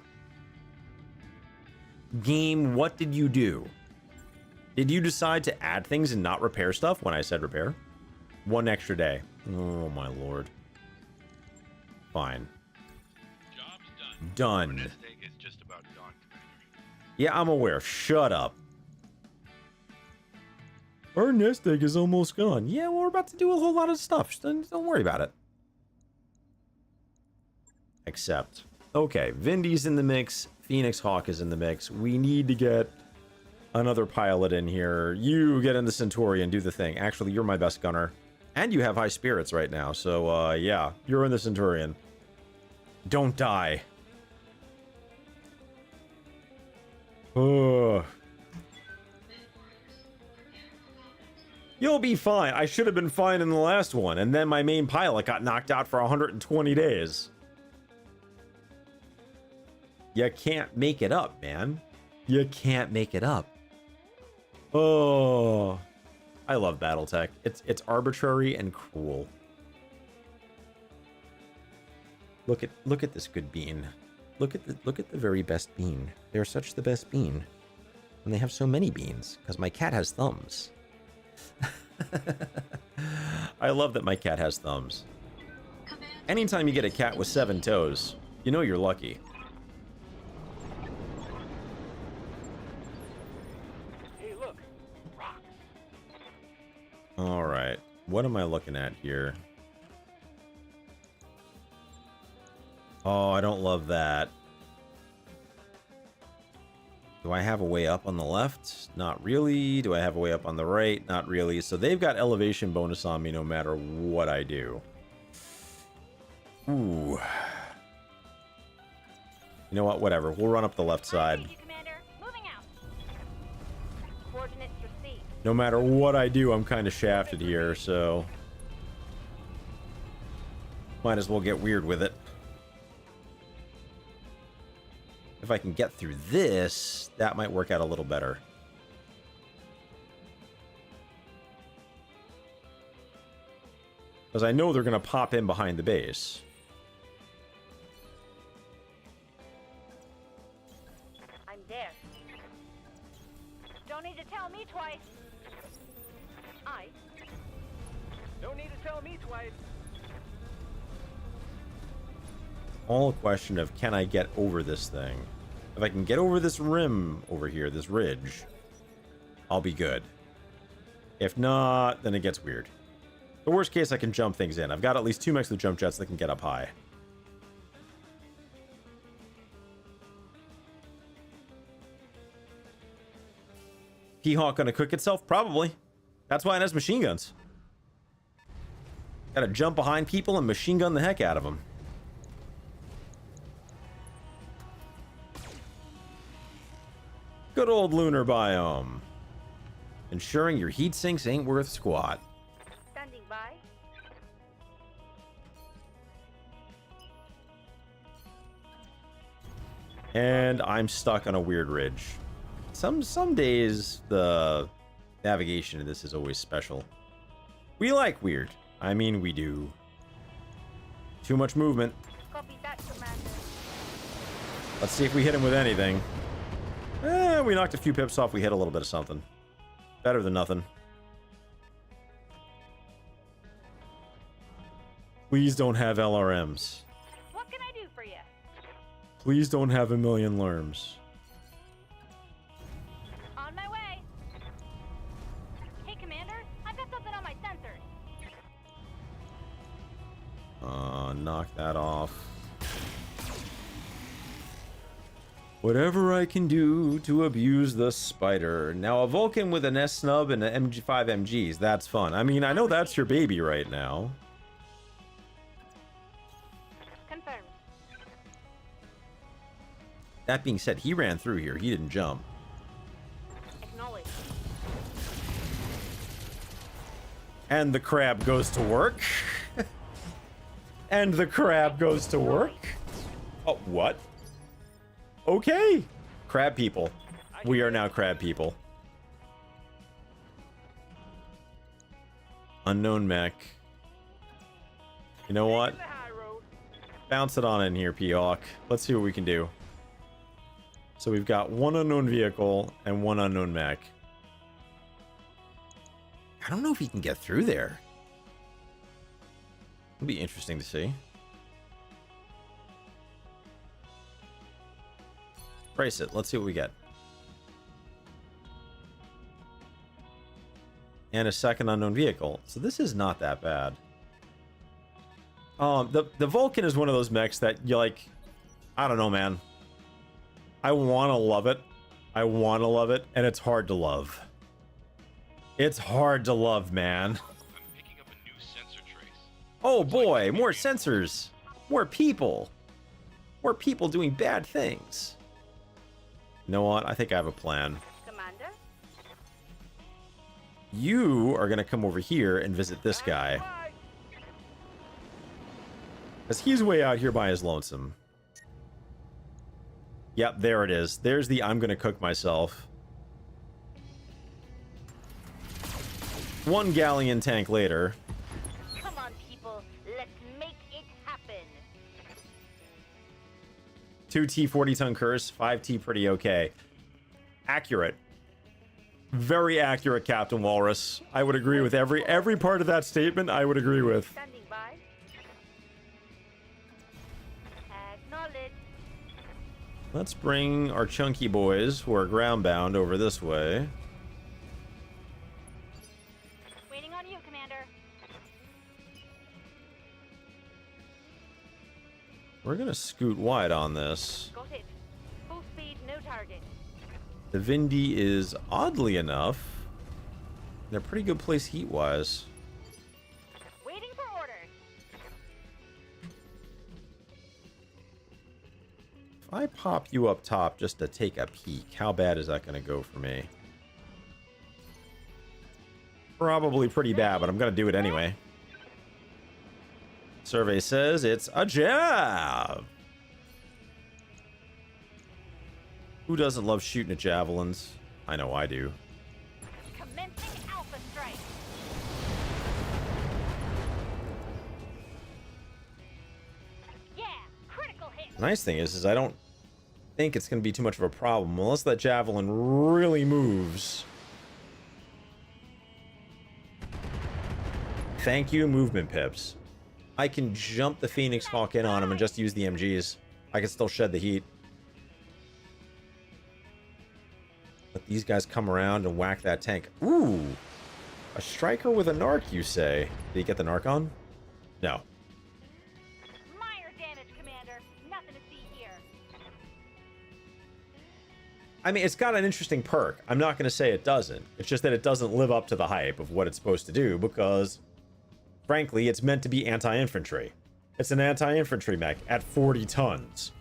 Game, what did you do? Did you decide to add things and not repair stuff when I said repair? 1 extra day. Oh, my lord. Fine. Job's Done. Our nest egg is just about gone, Commander. Yeah, I'm aware. Shut up. Our nest egg is almost gone. Yeah, well, we're about to do a whole lot of stuff. Just don't worry about it. Except, okay, Vindy's in the mix. Phoenix Hawk is in the mix. We need to get another pilot in here. You get in the Centurion, do the thing. Actually, you're my best gunner. And you have high spirits right now. So, yeah, you're in the Centurion. Don't die. Ugh. You'll be fine. I should have been fine in the last one, and then my main pilot got knocked out for 120 days. You can't make it up, man. You can't make it up. Oh, I love Battletech. It's arbitrary and cruel. Look at this good bean. Look at the very best bean. They're such the best bean. And they have so many beans because my cat has thumbs. I love that my cat has thumbs. Anytime you get a cat with 7 toes, you know you're lucky. Hey, look. Rocks. All right. What am I looking at here? Oh, I don't love that. Do I have a way up on the left? Not really. Do I have a way up on the right? Not really. So they've got elevation bonus on me no matter what I do. Ooh. You know what? Whatever. We'll run up the left side. Commander. Moving out. Coordinates received. No matter what I do, I'm kind of shafted here, so... might as well get weird with it. If I can get through this, that might work out a little better. Because I know they're going to pop in behind the base. I'm there. Don't need to tell me twice. No need to tell me twice. All a question of, can I get over this thing? If I can get over this rim over here, this ridge, I'll be good. If not, then it gets weird. The worst case, I can jump things in. I've got at least 2 mechs with jump jets that can get up high. P-Hawk gonna cook itself? Probably. That's why it has machine guns. Gotta jump behind people and machine gun the heck out of them. Good old lunar biome. Ensuring your heat sinks ain't worth squat. Standing by. And I'm stuck on a weird ridge. Some days the navigation in this is always special. We like weird. I mean, we do. Too much movement. Copy that, Commander. Let's see if we hit him with anything. We knocked a few pips off. We hit a little bit of something. Better than nothing. Please don't have LRMs. What can I do for you? Please don't have a million lerms. On my way. Hey, Commander. I've got something on my sensors. Knock that off. Whatever I can do to abuse the spider. Now, a Vulcan with an S-snub and an MG5 MGs, that's fun. I mean, I know that's your baby right now. Confirmed. That being said, he ran through here. He didn't jump. Acknowledged. And the crab goes to work. And the crab goes to work. Oh, what? Okay. Crab people. We are now crab people. Unknown mech. You know what? The high road. Bounce it on in here, P-Hawk. Let's see what we can do. So we've got 1 unknown vehicle and 1 unknown mech. I don't know if he can get through there. It'll be interesting to see. Brace it. Let's see what we get. And a second unknown vehicle. So this is not that bad. The Vulcan is one of those mechs that you like. I don't know, man. I want to love it. I want to love it, and it's hard to love. It's hard to love, man. I'm picking up a new sensor trace. Oh boy, more sensors. More people. More people doing bad things. You know what? I think I have a plan. Commander? You are going to come over here and visit this guy. Bye. Because he's way out here by his lonesome. Yep, there it is. There's the I'm going to cook myself. 1 galleon tank later. Come on, people. Let's make it happen. 2T 40-ton curse, 5T pretty okay. Accurate. Very accurate, Captain Walrus. I would agree with every part of that statement. I would agree with. Standing by. Acknowledge. Let's bring our chunky boys who are ground-bound over this way. Waiting on you, Commander. We're gonna scoot wide on this. Got it. Full speed, no target. The Vindy is, oddly enough, in a pretty good place heat-wise. Waiting for orders. If I pop you up top just to take a peek, how bad is that going to go for me? Probably pretty bad, but I'm going to do it anyway. Survey says it's a jab. Who doesn't love shooting at javelins? I know I do. Commencing Alpha Strike. Yeah, critical hit. The nice thing is I don't think it's going to be too much of a problem unless that javelin really moves. Thank you, movement pips. I can jump the Phoenix Hawk in on him and just use the MGs. I can still shed the heat. Let these guys come around and whack that tank. Ooh! A striker with a narc, you say? Did he get the narc on? No. Minor damage, Commander. Nothing to see here. I mean, it's got an interesting perk. I'm not going to say it doesn't. It's just that it doesn't live up to the hype of what it's supposed to do because, frankly, it's meant to be anti-infantry. It's an anti-infantry mech at 40 tons.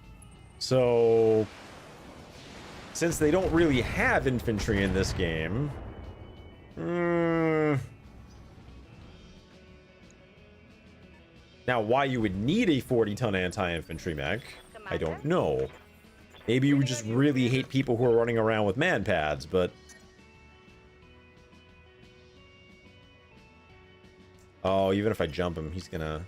So, since they don't really have infantry in this game... Now, why you would need a 40-ton anti-infantry mech, I don't know. Maybe you just really hate people who are running around with man pads, but... Oh, even if I jump him, he's gonna...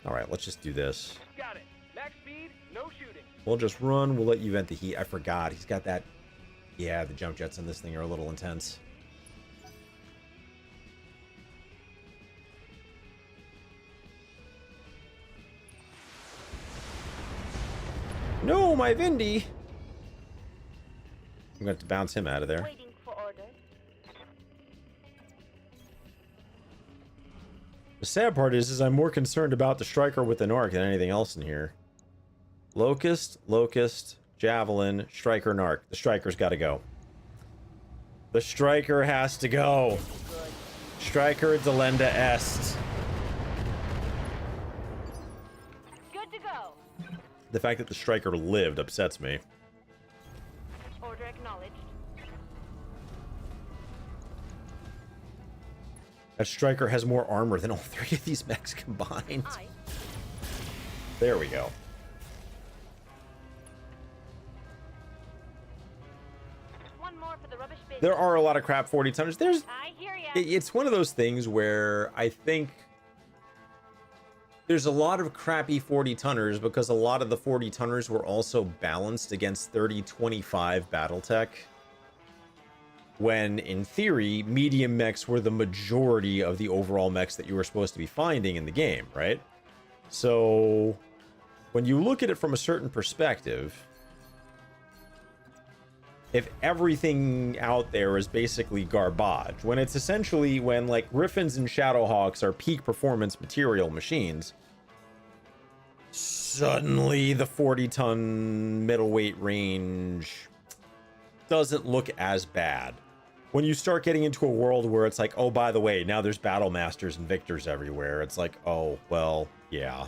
Alright, let's just do this. Got it. Max speed, no shooting. We'll just run, we'll let you vent the heat. I forgot, he's got that... Yeah, the jump jets on this thing are a little intense. No, my Vindy! I'm going to have to bounce him out of there. Waiting for orders. The sad part is I'm more concerned about the striker with the narc than anything else in here. Locust, javelin, striker, narc. The striker's got to go. The striker has to go. Striker delenda est. Good to go. The fact that the striker lived upsets me. Order acknowledged. That striker has more armor than all 3 of these mechs combined. Aye. There we go. One more for the rubbish bin. There are a lot of crap 40 tonners. There's I hear ya. It's one of those things where I think there's a lot of crappy 40 tonners because a lot of the 40 tonners were also balanced against 30-25 Battletech. When, in theory, medium mechs were the majority of the overall mechs that you were supposed to be finding in the game, right? So, when you look at it from a certain perspective, if everything out there is basically garbage, when it's essentially when, like, Griffins and Shadowhawks are peak performance material machines, suddenly the 40-ton middleweight range doesn't look as bad. When you start getting into a world where it's like, oh, by the way, now there's Battle Masters and Victors everywhere, it's like, oh, well, yeah.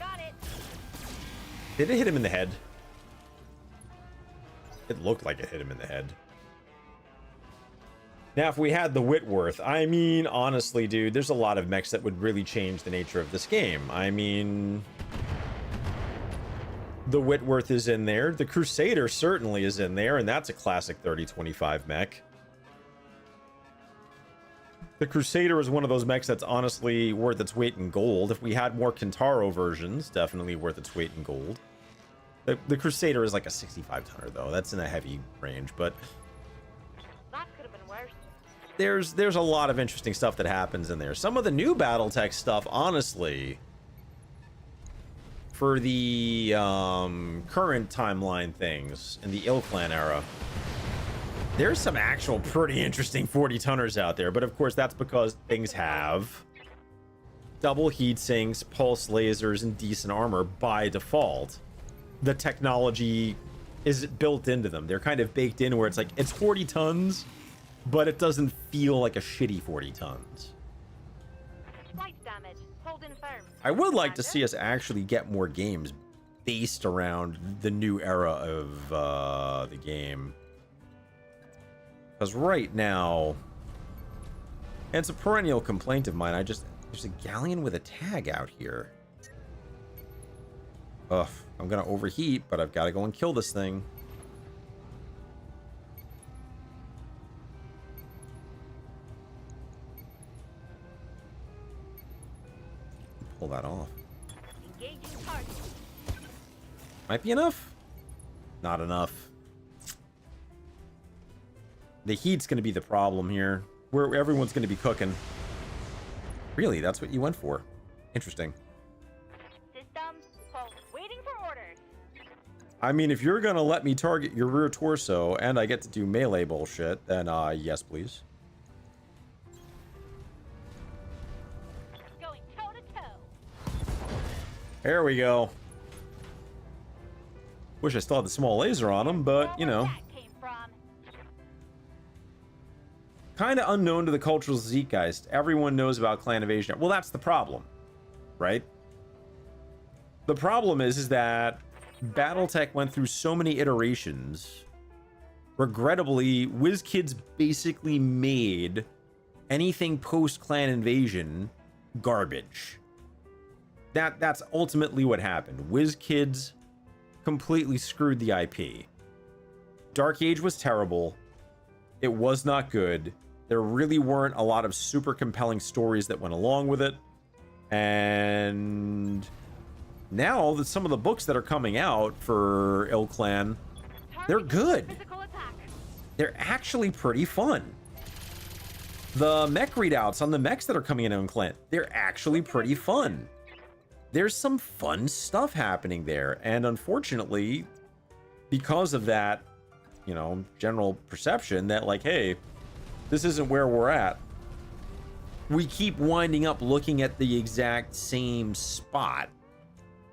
Got it. Did it hit him in the head? It looked like it hit him in the head. Now, if we had the Whitworth, I mean, honestly, dude, there's a lot of mechs that would really change the nature of this game. I mean, the Whitworth is in there. The Crusader certainly is in there, and that's a classic 3025 mech. The Crusader is one of those mechs that's honestly worth its weight in gold. If we had more Kintaro versions, definitely worth its weight in gold. The Crusader is like a 65-tonner, though. That's in a heavy range, but That could have been worse. there's a lot of interesting stuff that happens in there. Some of the new Battletech stuff, honestly, for the current timeline things in the Ilclan era, there's some actual pretty interesting 40-tonners out there. But of course, that's because things have double heat sinks, pulse lasers, and decent armor by default. The technology is built into them. They're kind of baked in where it's like, it's 40 tons, but it doesn't feel like a shitty 40 tons. Flight damage. Holding firm. I would like to see us actually get more games based around the new era of the game. Because right now, and it's a perennial complaint of mine, there's a galleon with a tag out here. Ugh, I'm gonna overheat, but I've got to go and kill this thing. Pull that off. Engaging target. Might be enough. Not enough. The heat's going to be the problem here, where everyone's going to be cooking. Really, that's what you went for. Interesting. System. Hold. Waiting for orders. I mean, if you're going to let me target your rear torso and I get to do melee bullshit, then yes, please. Going toe to toe. There we go. Wish I still had the small laser on him, but, you know. That came from. Kind of unknown to the cultural zeitgeist. Everyone knows about clan evasion. Well, that's the problem, right? The problem is that Battletech went through so many iterations. Regrettably, WizKids basically made anything post-clan invasion garbage. That's ultimately what happened. WizKids completely screwed the IP. Dark Age was terrible. It was not good. There really weren't a lot of super compelling stories that went along with it. And now that some of the books that are coming out for Ilclan, they're good. Physical attack. They're actually pretty fun. The mech readouts on the mechs that are coming in Ilclan, they're actually pretty fun. There's some fun stuff happening there. And unfortunately, because of that, you know, general perception that like, hey, this isn't where we're at, we keep winding up looking at the exact same spot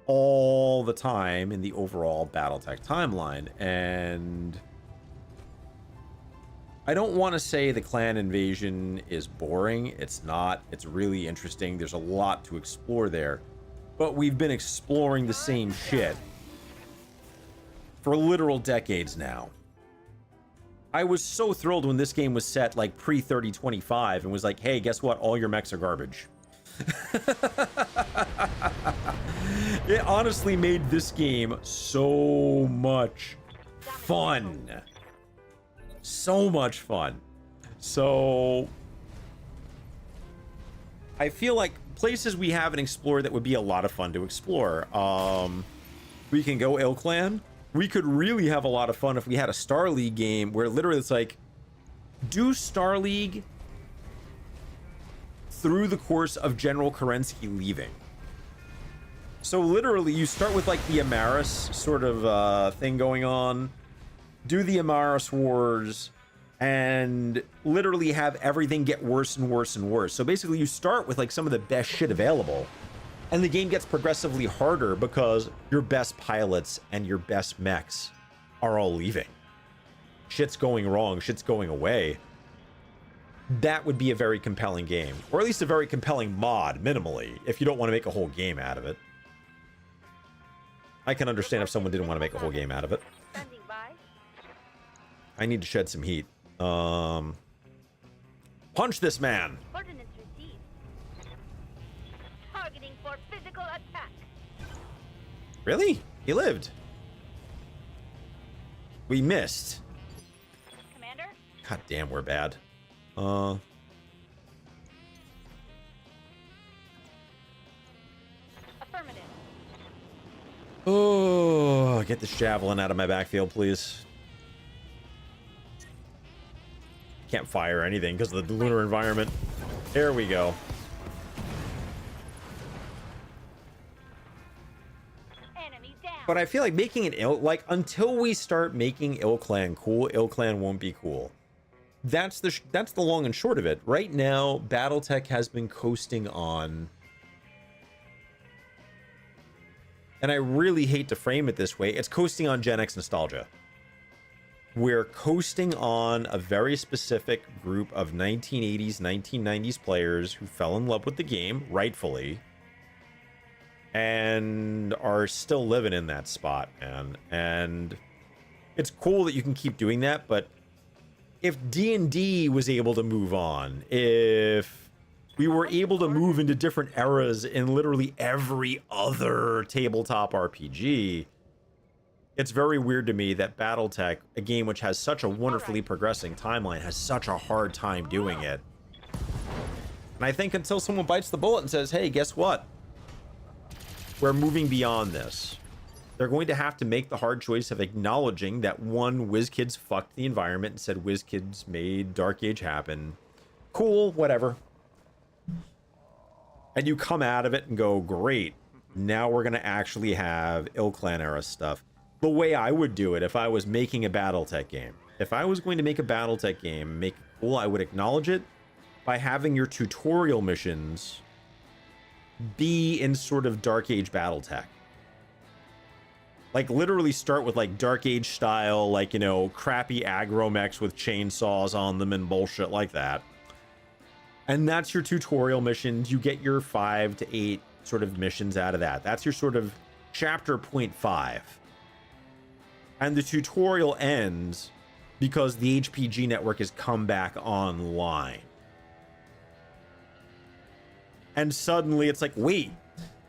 all the time in the overall Battletech timeline. And I don't want to say the clan invasion is boring. It's not. It's really interesting. There's a lot to explore there. But we've been exploring the same shit for literal decades now. I was so thrilled when this game was set like pre-3025 and was like, hey, guess what? All your mechs are garbage. It honestly made this game so much fun. So much fun. So I feel like places we haven't explored that would be a lot of fun to explore. We can go Ilclan. We could really have a lot of fun if we had a Star League game where literally it's like, do Star League through the course of General Kerensky leaving. So literally you start with like the Amaris sort of thing going on, do the Amaris Wars, and literally have everything get worse and worse and worse. So basically you start with like some of the best shit available, and the game gets progressively harder because your best pilots and your best mechs are all leaving. Shit's going wrong, shit's going away. That would be a very compelling game, or at least a very compelling mod, minimally, if you don't want to make a whole game out of it. I can understand if someone didn't want to make a whole game out of it. Standing by. I need to shed some heat. Punch this man. Ordnance received. Targeting for physical attack. Really? He lived. We missed. Commander? God damn, we're bad. Affirmative. Oh, get this javelin out of my backfield, please. Can't fire anything because of the lunar environment. There we go. Enemy down. But I feel like making an like until we start making Ilclan cool, Ilclan won't be cool. That's the long and short of it. Right now, Battletech has been coasting on, and I really hate to frame it this way, it's coasting on Gen X nostalgia. We're coasting on a very specific group of 1980s, 1990s players who fell in love with the game, rightfully, and are still living in that spot, man. And it's cool that you can keep doing that, but if D&D was able to move on, if we were able to move into different eras in literally every other tabletop RPG, it's very weird to me that Battletech, a game which has such a wonderfully progressing timeline, has such a hard time doing it. And I think until someone bites the bullet and says, hey, guess what? We're moving beyond this. They're going to have to make the hard choice of acknowledging that one, WizKids fucked the environment and said WizKids made Dark Age happen. Cool, whatever. And you come out of it and go, great. Now we're going to actually have Ilclan era stuff. The way I would do it if I was making a Battletech game. If I was going to make a Battletech game, make it cool, I would acknowledge it by having your tutorial missions be in sort of Dark Age Battletech. Like, literally start with, like, Dark Age style, like, you know, crappy aggro mechs with chainsaws on them and bullshit like that. And that's your tutorial missions. You get your 5 to 8 sort of missions out of that. That's your sort of chapter 0.5. And the tutorial ends because the HPG network has come back online. And suddenly it's like, wait,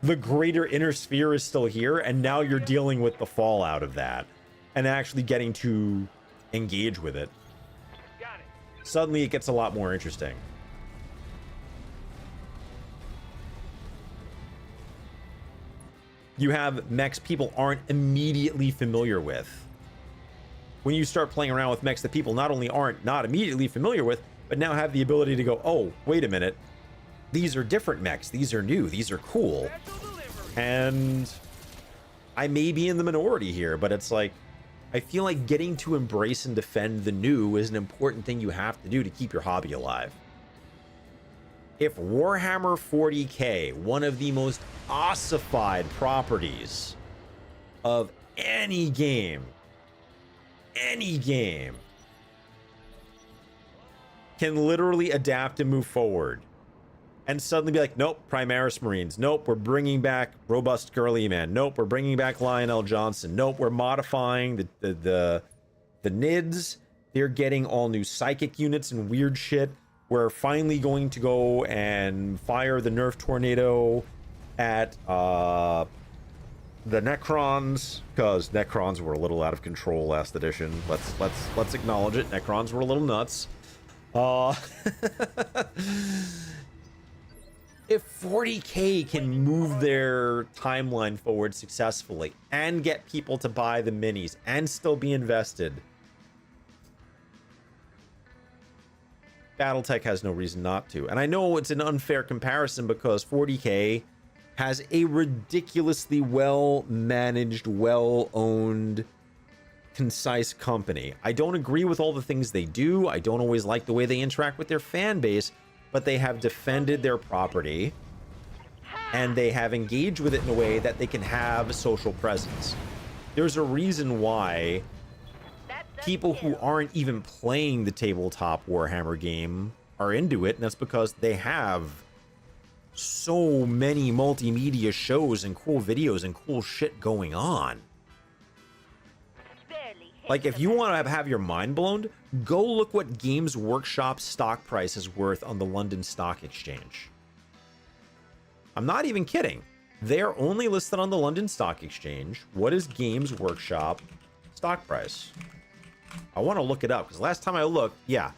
the greater inner sphere is still here, and now you're dealing with the fallout of that and actually getting to engage with it. Got it. Suddenly it gets a lot more interesting. You have mechs people aren't immediately familiar with. When you start playing around with mechs that people not only aren't not immediately familiar with, but now have the ability to go, oh, wait a minute. These are different mechs. These are new. These are cool. And I may be in the minority here, but it's like, I feel like getting to embrace and defend the new is an important thing you have to do to keep your hobby alive. If Warhammer 40k, one of the most ossified properties of any game, can literally adapt and move forward and suddenly be like, nope, Primaris Marines. Nope, we're bringing back Robust Girly Man. Nope, we're bringing back Lionel Johnson. Nope, we're modifying the NIDs. They're getting all new psychic units and weird shit. We're finally going to go and fire the Nerf Tornado at the Necrons, because Necrons were a little out of control last edition. Let's acknowledge it. Necrons were a little nuts. If 40k can move their timeline forward successfully and get people to buy the minis and still be invested, Battletech has no reason not to. And I know it's an unfair comparison because 40k has a ridiculously well-managed, well-owned, concise company. I don't agree with all the things they do. I don't always like the way they interact with their fan base, but they have defended their property and they have engaged with it in a way that they can have social presence. There's a reason why people who aren't even playing the tabletop Warhammer game are into it, and that's because they have so many multimedia shows and cool videos and cool shit going on. Barely hit Like, if the you mark. want to have your mind blown, go look what Games Workshop's stock price is worth on the London Stock Exchange. I'm not even kidding. They're only listed on the London Stock Exchange. What is Games Workshop stock price? I want to look it up, because last time I looked, yeah.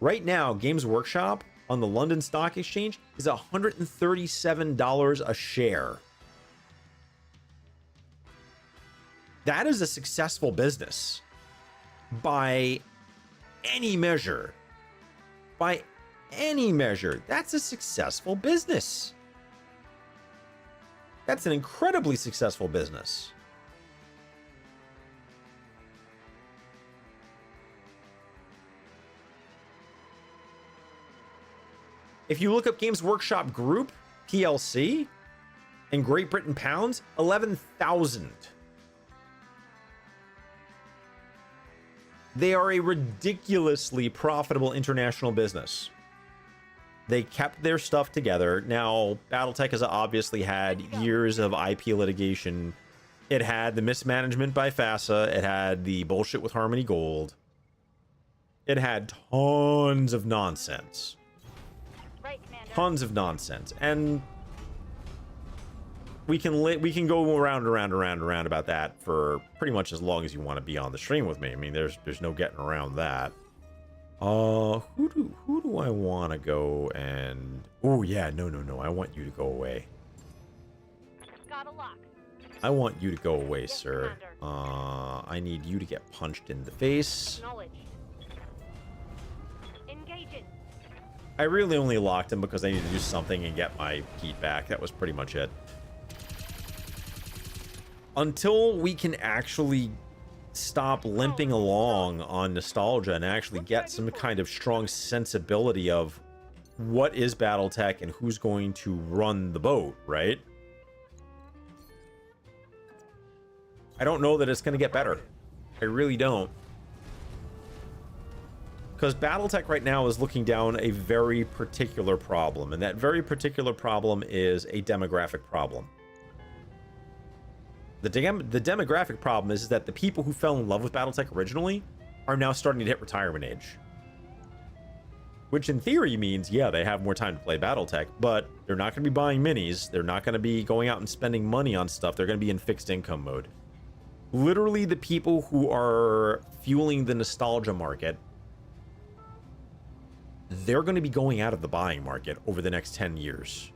Right now, Games Workshop on the London Stock Exchange is $137 a share. That is a successful business by any measure. By any measure, that's a successful business. That's an incredibly successful business. If you look up Games Workshop Group, PLC, in Great Britain pounds, 11,000. They are a ridiculously profitable international business. They kept their stuff together. Now, Battletech has obviously had years of IP litigation. It had the mismanagement by FASA. It had the bullshit with Harmony Gold. It had tons of nonsense. Right, Commander. Tons of nonsense. And we can go around about that for pretty much as long as you want to be on the stream with me. I mean, there's no getting around that. Who do I want to go and... Oh, yeah, no. I want you to go away. Got a lock. I want you to go away, Yes, sir. Commander. I need you to get punched in the face. Knowledge. Engaging. I really only locked him because I needed to do something and get my heat back. That was pretty much it. Until we can actually stop limping along on nostalgia and actually get some kind of strong sensibility of what is Battletech and who's going to run the boat, right? I don't know that it's going to get better. I really don't. Because Battletech right now is looking down a very particular problem, and that very particular problem is a demographic problem. The demographic problem is that the people who fell in love with Battletech originally are now starting to hit retirement age. Which in theory means, yeah, they have more time to play Battletech, but they're not going to be buying minis. They're not going to be going out and spending money on stuff. They're going to be in fixed income mode. Literally, the people who are fueling the nostalgia market, they're going to be going out of the buying market over the next 10 years.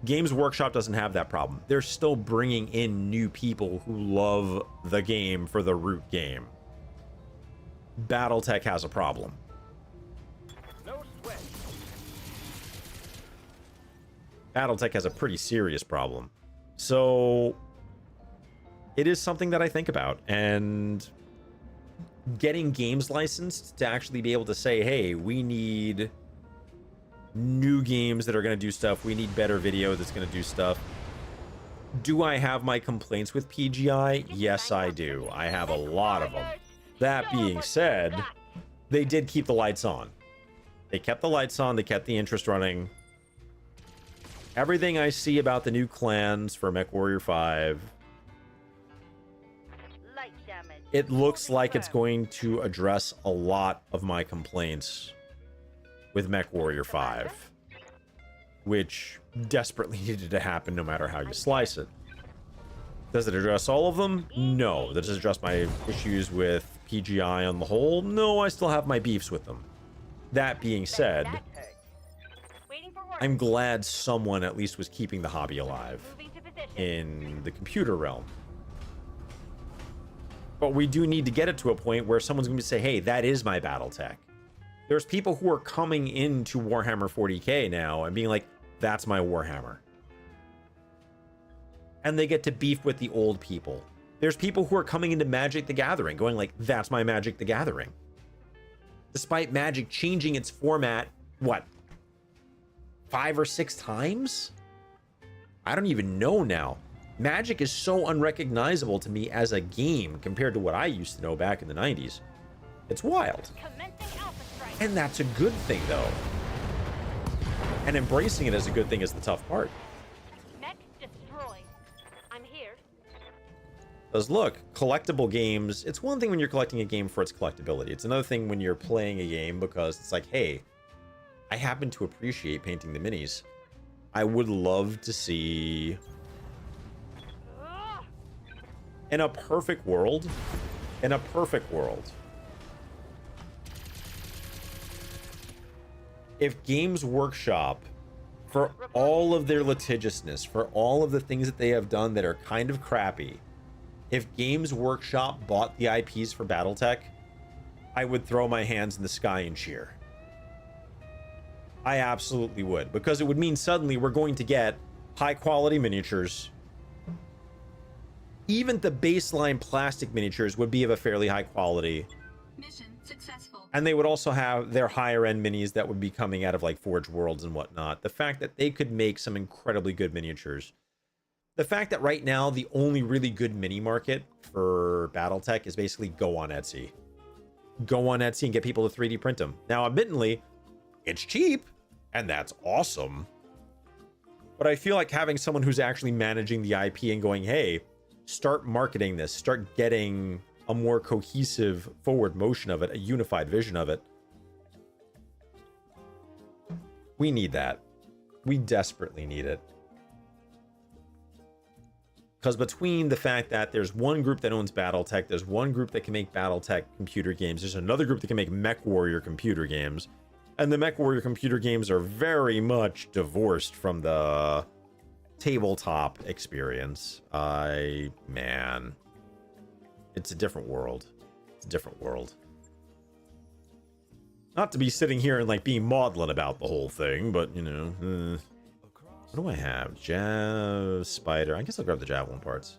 Games Workshop doesn't have that problem. They're still bringing in new people who love the game for the root game. Battletech has a problem. No sweat. Battletech has a pretty serious problem. So it is something that I think about, and getting games licensed to actually be able to say, hey, we need new games that are going to do stuff. We need better video that's going to do stuff. Do I have my complaints with PGI? Yes, I do. I have a lot of them. That being said, they did keep the lights on. They kept the lights on. They kept the interest running. Everything I see about the new clans for MechWarrior 5, Light damage. it looks like it's going to address a lot of my complaints with MechWarrior 5, which desperately needed to happen no matter how you slice it. Does it address all of them? No. Does it address my issues with PGI on the whole? No, I still have my beefs with them. That being said, That hurts. Waiting for word. I'm glad someone at least was keeping the hobby alive Moving to position. in the computer realm. But we do need to get it to a point where someone's going to say, hey, that is my Battletech. There's people who are coming into Warhammer 40k now and being like, that's my Warhammer. And they get to beef with the old people. There's people who are coming into Magic the Gathering going like, that's my Magic the Gathering. Despite Magic changing its format, what, 5 or 6 times? I don't even know now. Magic is so unrecognizable to me as a game compared to what I used to know back in the 90s. It's wild. Commencing alpha strike. And that's a good thing, though. And embracing it as a good thing is the tough part. Mech destroyed. I'm here. Because look, collectible games, it's one thing when you're collecting a game for its collectability. It's another thing when you're playing a game because it's like, hey, I happen to appreciate painting the minis. I would love to see... In a perfect world, if Games Workshop, for all of their litigiousness, for all of the things that they have done that are kind of crappy, if Games Workshop bought the IPs for Battletech, I would throw my hands in the sky and cheer. I absolutely would, because it would mean suddenly we're going to get high quality miniatures. Even the baseline plastic miniatures would be of a fairly high quality. Mission successful. And they would also have their higher end minis that would be coming out of like Forge Worlds and whatnot. The fact that they could make some incredibly good miniatures. The fact that right now the only really good mini market for Battletech is basically go on Etsy. Go on Etsy and get people to 3D print them. Now, admittedly, it's cheap, and that's awesome. But I feel like having someone who's actually managing the IP and going, hey, start marketing this, start getting a more cohesive forward motion of it, a unified vision of it. We need that. We desperately need it. Because between the fact that there's one group that owns Battletech, there's one group that can make Battletech computer games, there's another group that can make Mech Warrior computer games, and the Mech Warrior computer games are very much divorced from the tabletop experience. Man, it's a different world. It's a different world. Not to be sitting here and like being maudlin about the whole thing, but you know, what do I have? Spider. I guess I'll grab the javelin parts.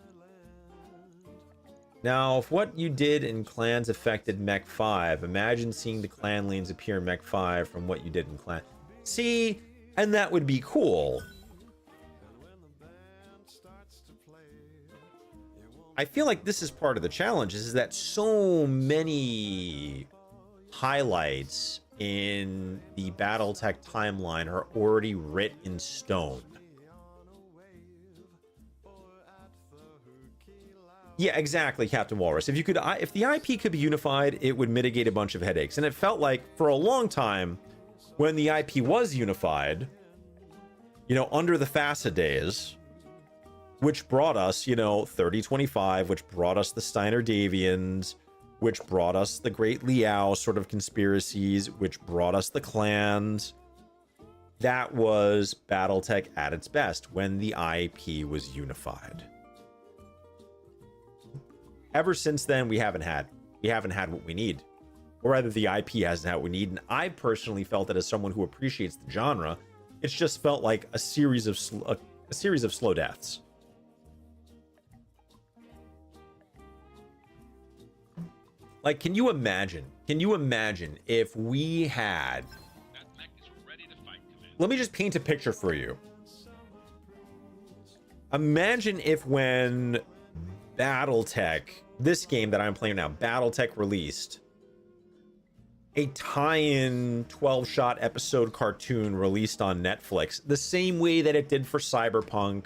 Now, if what you did in clans affected Mech 5, imagine seeing the clan lanes appear in Mech 5 from what you did in clan. See, and that would be cool. I feel like this is part of the challenge, is that so many highlights in the Battletech timeline are already writ in stone. Yeah, exactly, Captain Walrus. If the IP could be unified, it would mitigate a bunch of headaches. And it felt like for a long time, when the IP was unified, you know, under the FASA days, which brought us, you know, 3025, which brought us the Steiner Davians, which brought us the Great Liao sort of conspiracies, which brought us the clans. That was Battletech at its best, when the IP was unified. Ever since then, we haven't had what we need. Or rather, the IP hasn't had what we need. And I personally felt that as someone who appreciates the genre, it's just felt like a series of slow deaths. Like, can you imagine if we had... That mech is ready to fight, Commander. Let me just paint a picture for you. Imagine if when Battletech, this game that I'm playing now, Battletech released a tie-in 12-shot episode cartoon released on Netflix, the same way that it did for Cyberpunk,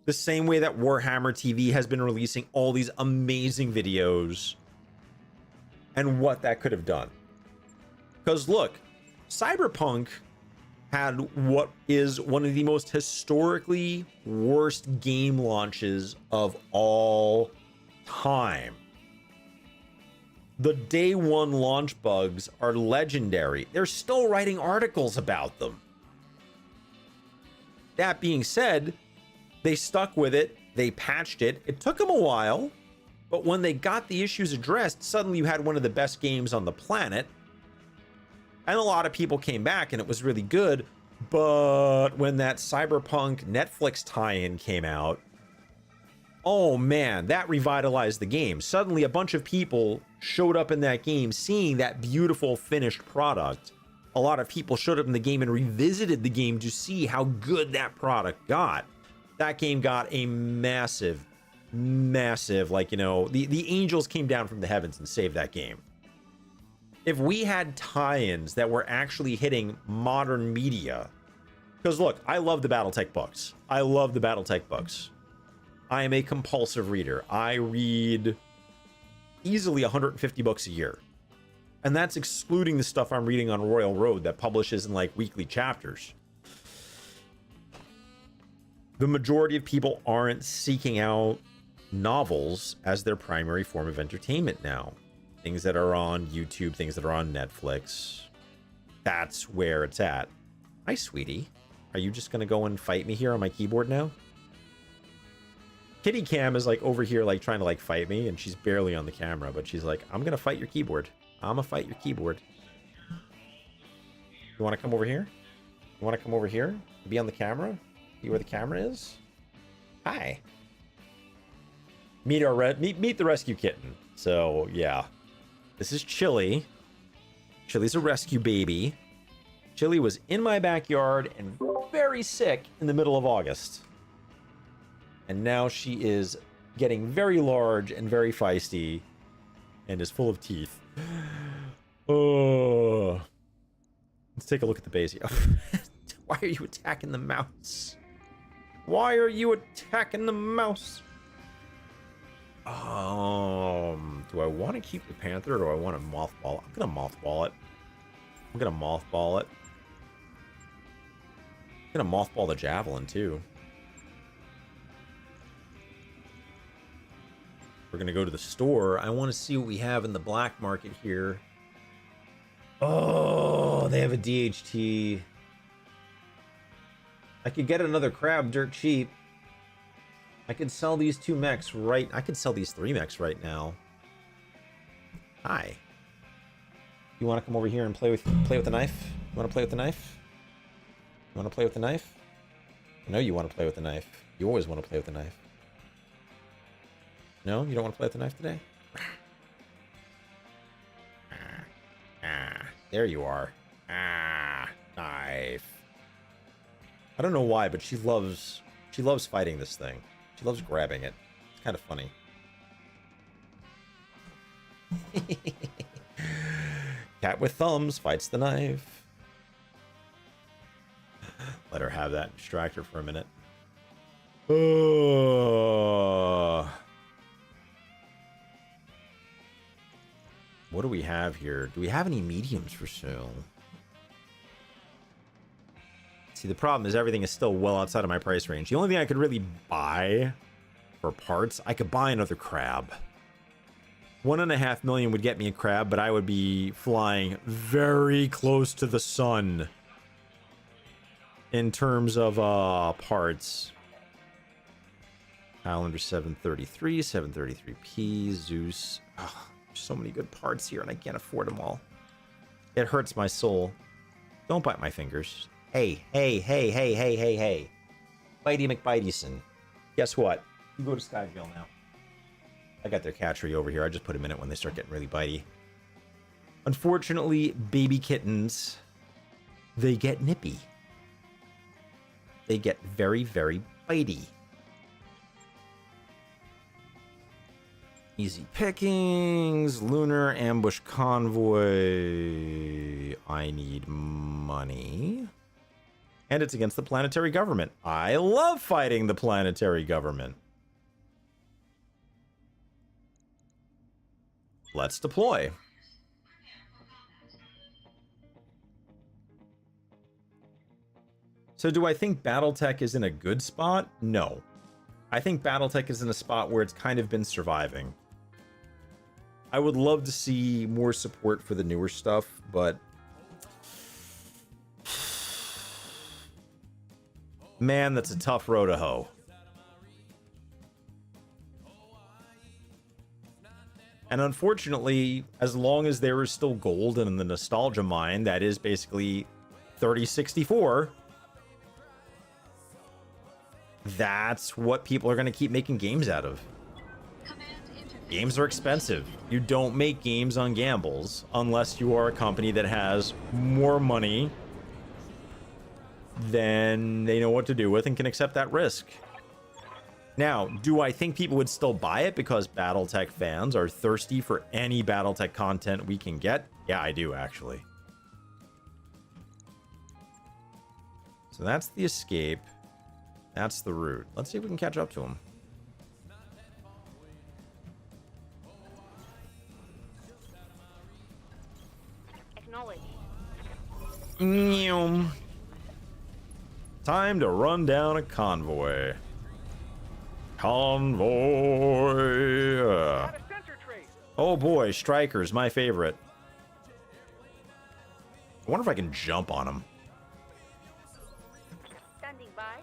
the same way that Warhammer TV has been releasing all these amazing videos, and what that could have done. Because look, Cyberpunk had what is one of the most historically worst game launches of all time. The day one launch bugs are legendary. They're still writing articles about them. That being said, they stuck with it. They patched it. It took them a while, but when they got the issues addressed, suddenly you had one of the best games on the planet. And a lot of people came back and it was really good. But when that Cyberpunk Netflix tie-in came out, oh man, that revitalized the game. Suddenly a bunch of people showed up in that game seeing that beautiful finished product. A lot of people showed up in the game and revisited the game to see how good that product got. That game got a massive, like, you know, the angels came down from the heavens and saved that game. If we had tie-ins that were actually hitting modern media Because look, I love the Battletech books. I love the Battletech books. I am a compulsive reader. I read easily 150 books a year. And that's excluding the stuff I'm reading on Royal Road that publishes in like weekly chapters. The majority of people aren't seeking out novels as their primary form of entertainment now. Things that are on YouTube, things that are on Netflix. That's where it's at. Hi, sweetie. Are you just going to go and fight me here on my keyboard now? Kitty Cam is like over here like trying to like fight me, and she's barely on the camera, but she's like, I'm going to fight your keyboard. I'm going to fight your keyboard. You want to come over here? You want to come over here? Be on the camera? See where the camera is? Hi. Meet the rescue kitten. So, yeah. This is Chili. Chili's a rescue baby. Chili was in my backyard and very sick in the middle of August. And now she is getting very large and very feisty and is full of teeth. Oh. Let's take a look at the base. Why are you attacking the mouse? Why are you attacking the mouse? Do I want to keep the panther or do I want to mothball it? I'm gonna mothball it. I'm gonna mothball it. I'm gonna mothball the javelin too. We're gonna go to the store. I want to see what we have in the black market here. Oh, they have a DHT. I could get another crab dirt cheap. I could sell these 2 mechs right. I could sell these 3 mechs right now. Hi. You want to come over here and play with the knife? You want to play with the knife? You want to play with the knife? I know you want to play with the knife. You always want to play with the knife. No, you don't want to play with the knife today? There you are. Knife. I don't know why, but she loves fighting this thing. She loves grabbing it. It's kind of funny. Cat with thumbs fights the knife. Let her have that. Distract her for a minute. What do we have here? Do we have any mediums for sale? See, the problem is everything is still well outside of my price range. The only thing I could really buy for parts, I could buy another crab. 1.5 million would get me a crab, but I would be flying very close to the sun in terms of parts. Highlander 733, 733P, Zeus. Oh, there's so many good parts here, and I can't afford them all. It hurts my soul. Don't bite my fingers. Hey, hey, hey, hey, hey, hey, hey. Bitey McBiteyson. Guess what? You go to Sky Jail now. I got their catchery over here. I just put them in it when they start getting really bitey. Unfortunately, baby kittens, they get nippy. They get very, very bitey. Easy pickings, lunar ambush convoy. I need money. And it's against the planetary government. I love fighting the planetary government. Let's deploy. So do I think Battletech is in a good spot? No. I think Battletech is in a spot where it's kind of been surviving. I would love to see more support for the newer stuff, but man, that's a tough row to hoe. And unfortunately, as long as there is still gold in the nostalgia mine, that is basically 3064, that's what people are going to keep making games out of. Games are expensive. You don't make games on gambles unless you are a company that has more money than they know what to do with and can accept that risk. Now, do I think people would still buy it because Battletech fans are thirsty for any Battletech content we can get? Yeah, I do, actually. So that's the escape. That's the route. Let's see if we can catch up to him. Acknowledge. Meow. Time to run down a convoy. Convoy. Got a sensor trace. Oh boy, strikers, my favorite. I wonder if I can jump on them. Standing by.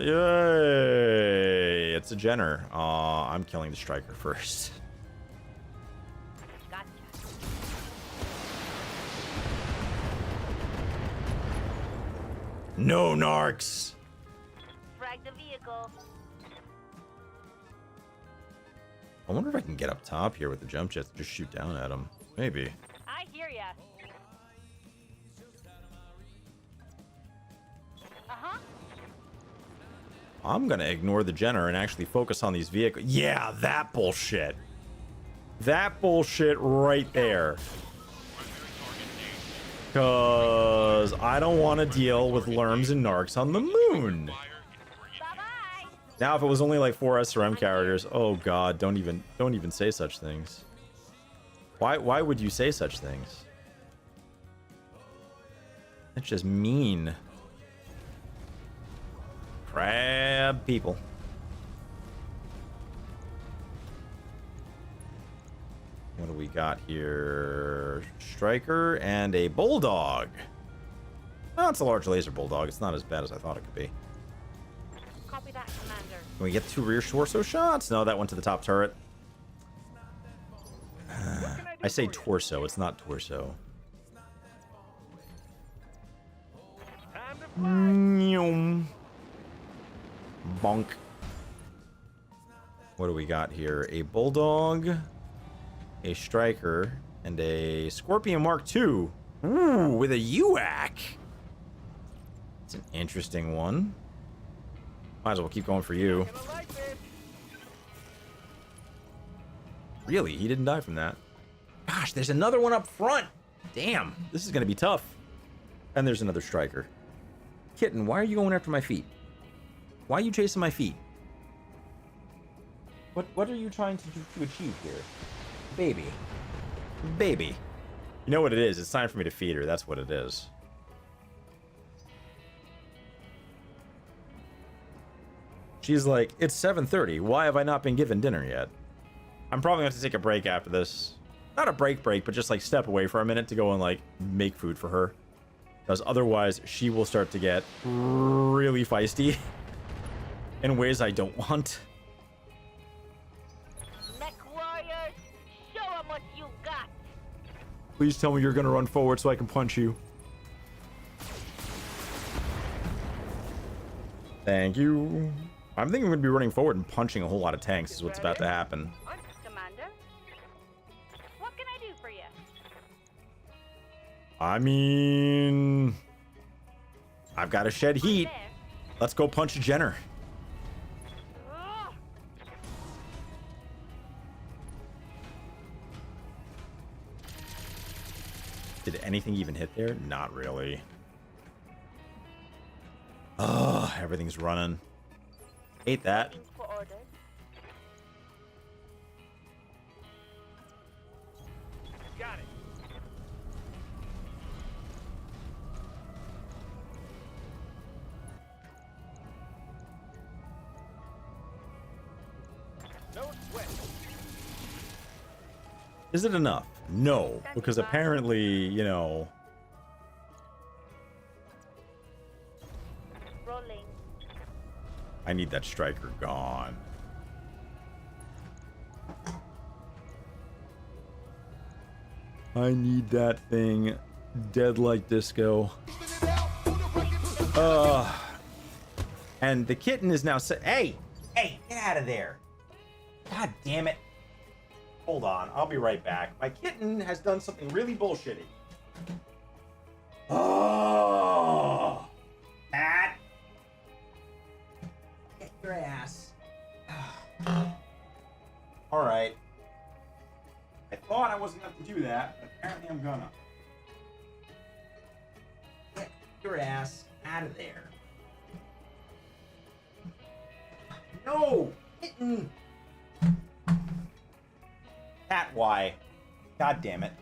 Yay! It's a Jenner. I'm killing the striker first. Gotcha. No narcs. Frag the vehicle. I wonder if I can get up top here with the jump jets and just shoot down at him. Maybe. I hear ya. Uh-huh. I'm gonna ignore the Jenner and actually focus on these vehicles. Yeah, that bullshit. That bullshit right there. Cause I don't want to deal with Lerms and Narcs on the moon. Bye-bye. Now, if it was only like 4 SRM characters, oh god, don't even say such things. Why would you say such things? That's just mean. Crab people. What do we got here? Striker and a bulldog. Oh, it's a large laser bulldog. It's not as bad as I thought it could be. Copy that, Commander. Can we get 2 rear torso shots? No, that went to the top turret. I say torso. It's not torso. Time to fly. Nyum. Bonk. What do we got here? A bulldog, a striker, and a Scorpion Mark II. Ooh, with a UAC. It's an interesting one. Might as well keep going for you. Gonna like this. Really? He didn't die from that. Gosh, there's another one up front. Damn, this is going to be tough. And there's another striker. Kitten, why are you going after my feet? Why are you chasing my feet? What are you trying to achieve here? Baby. Baby. You know what it is? It's time for me to feed her. That's what it is. She's like, it's 7:30. Why have I not been given dinner yet? I'm probably going to have to take a break after this. Not a break, but just like step away for a minute to go and like make food for her. Because otherwise she will start to get really feisty in ways I don't want. Mech warriors, show 'em what you got. Please tell me you're going to run forward so I can punch you. Thank you. I'm thinking I'm going to be running forward and punching a whole lot of tanks is what's about to happen. Commander, what can I do for you? I mean, I've got to shed heat. There. Let's go punch Jenner. Ugh. Did anything even hit there? Not really. Ugh, everything's running. Hate that. Waiting for orders. Got it. No sweat. Is it enough? No, because apparently, you know, Rolling. I need that striker gone. I need that thing dead like disco. And the kitten is now hey, get out of there. God damn it. Hold on, I'll be right back. My kitten has done something really bullshitty. Oh, Pat. Get your ass. Alright. I thought I wasn't going to have to do that, but apparently I'm gonna. Get your ass out of there. No! Kitten! Cat, why? God damn it.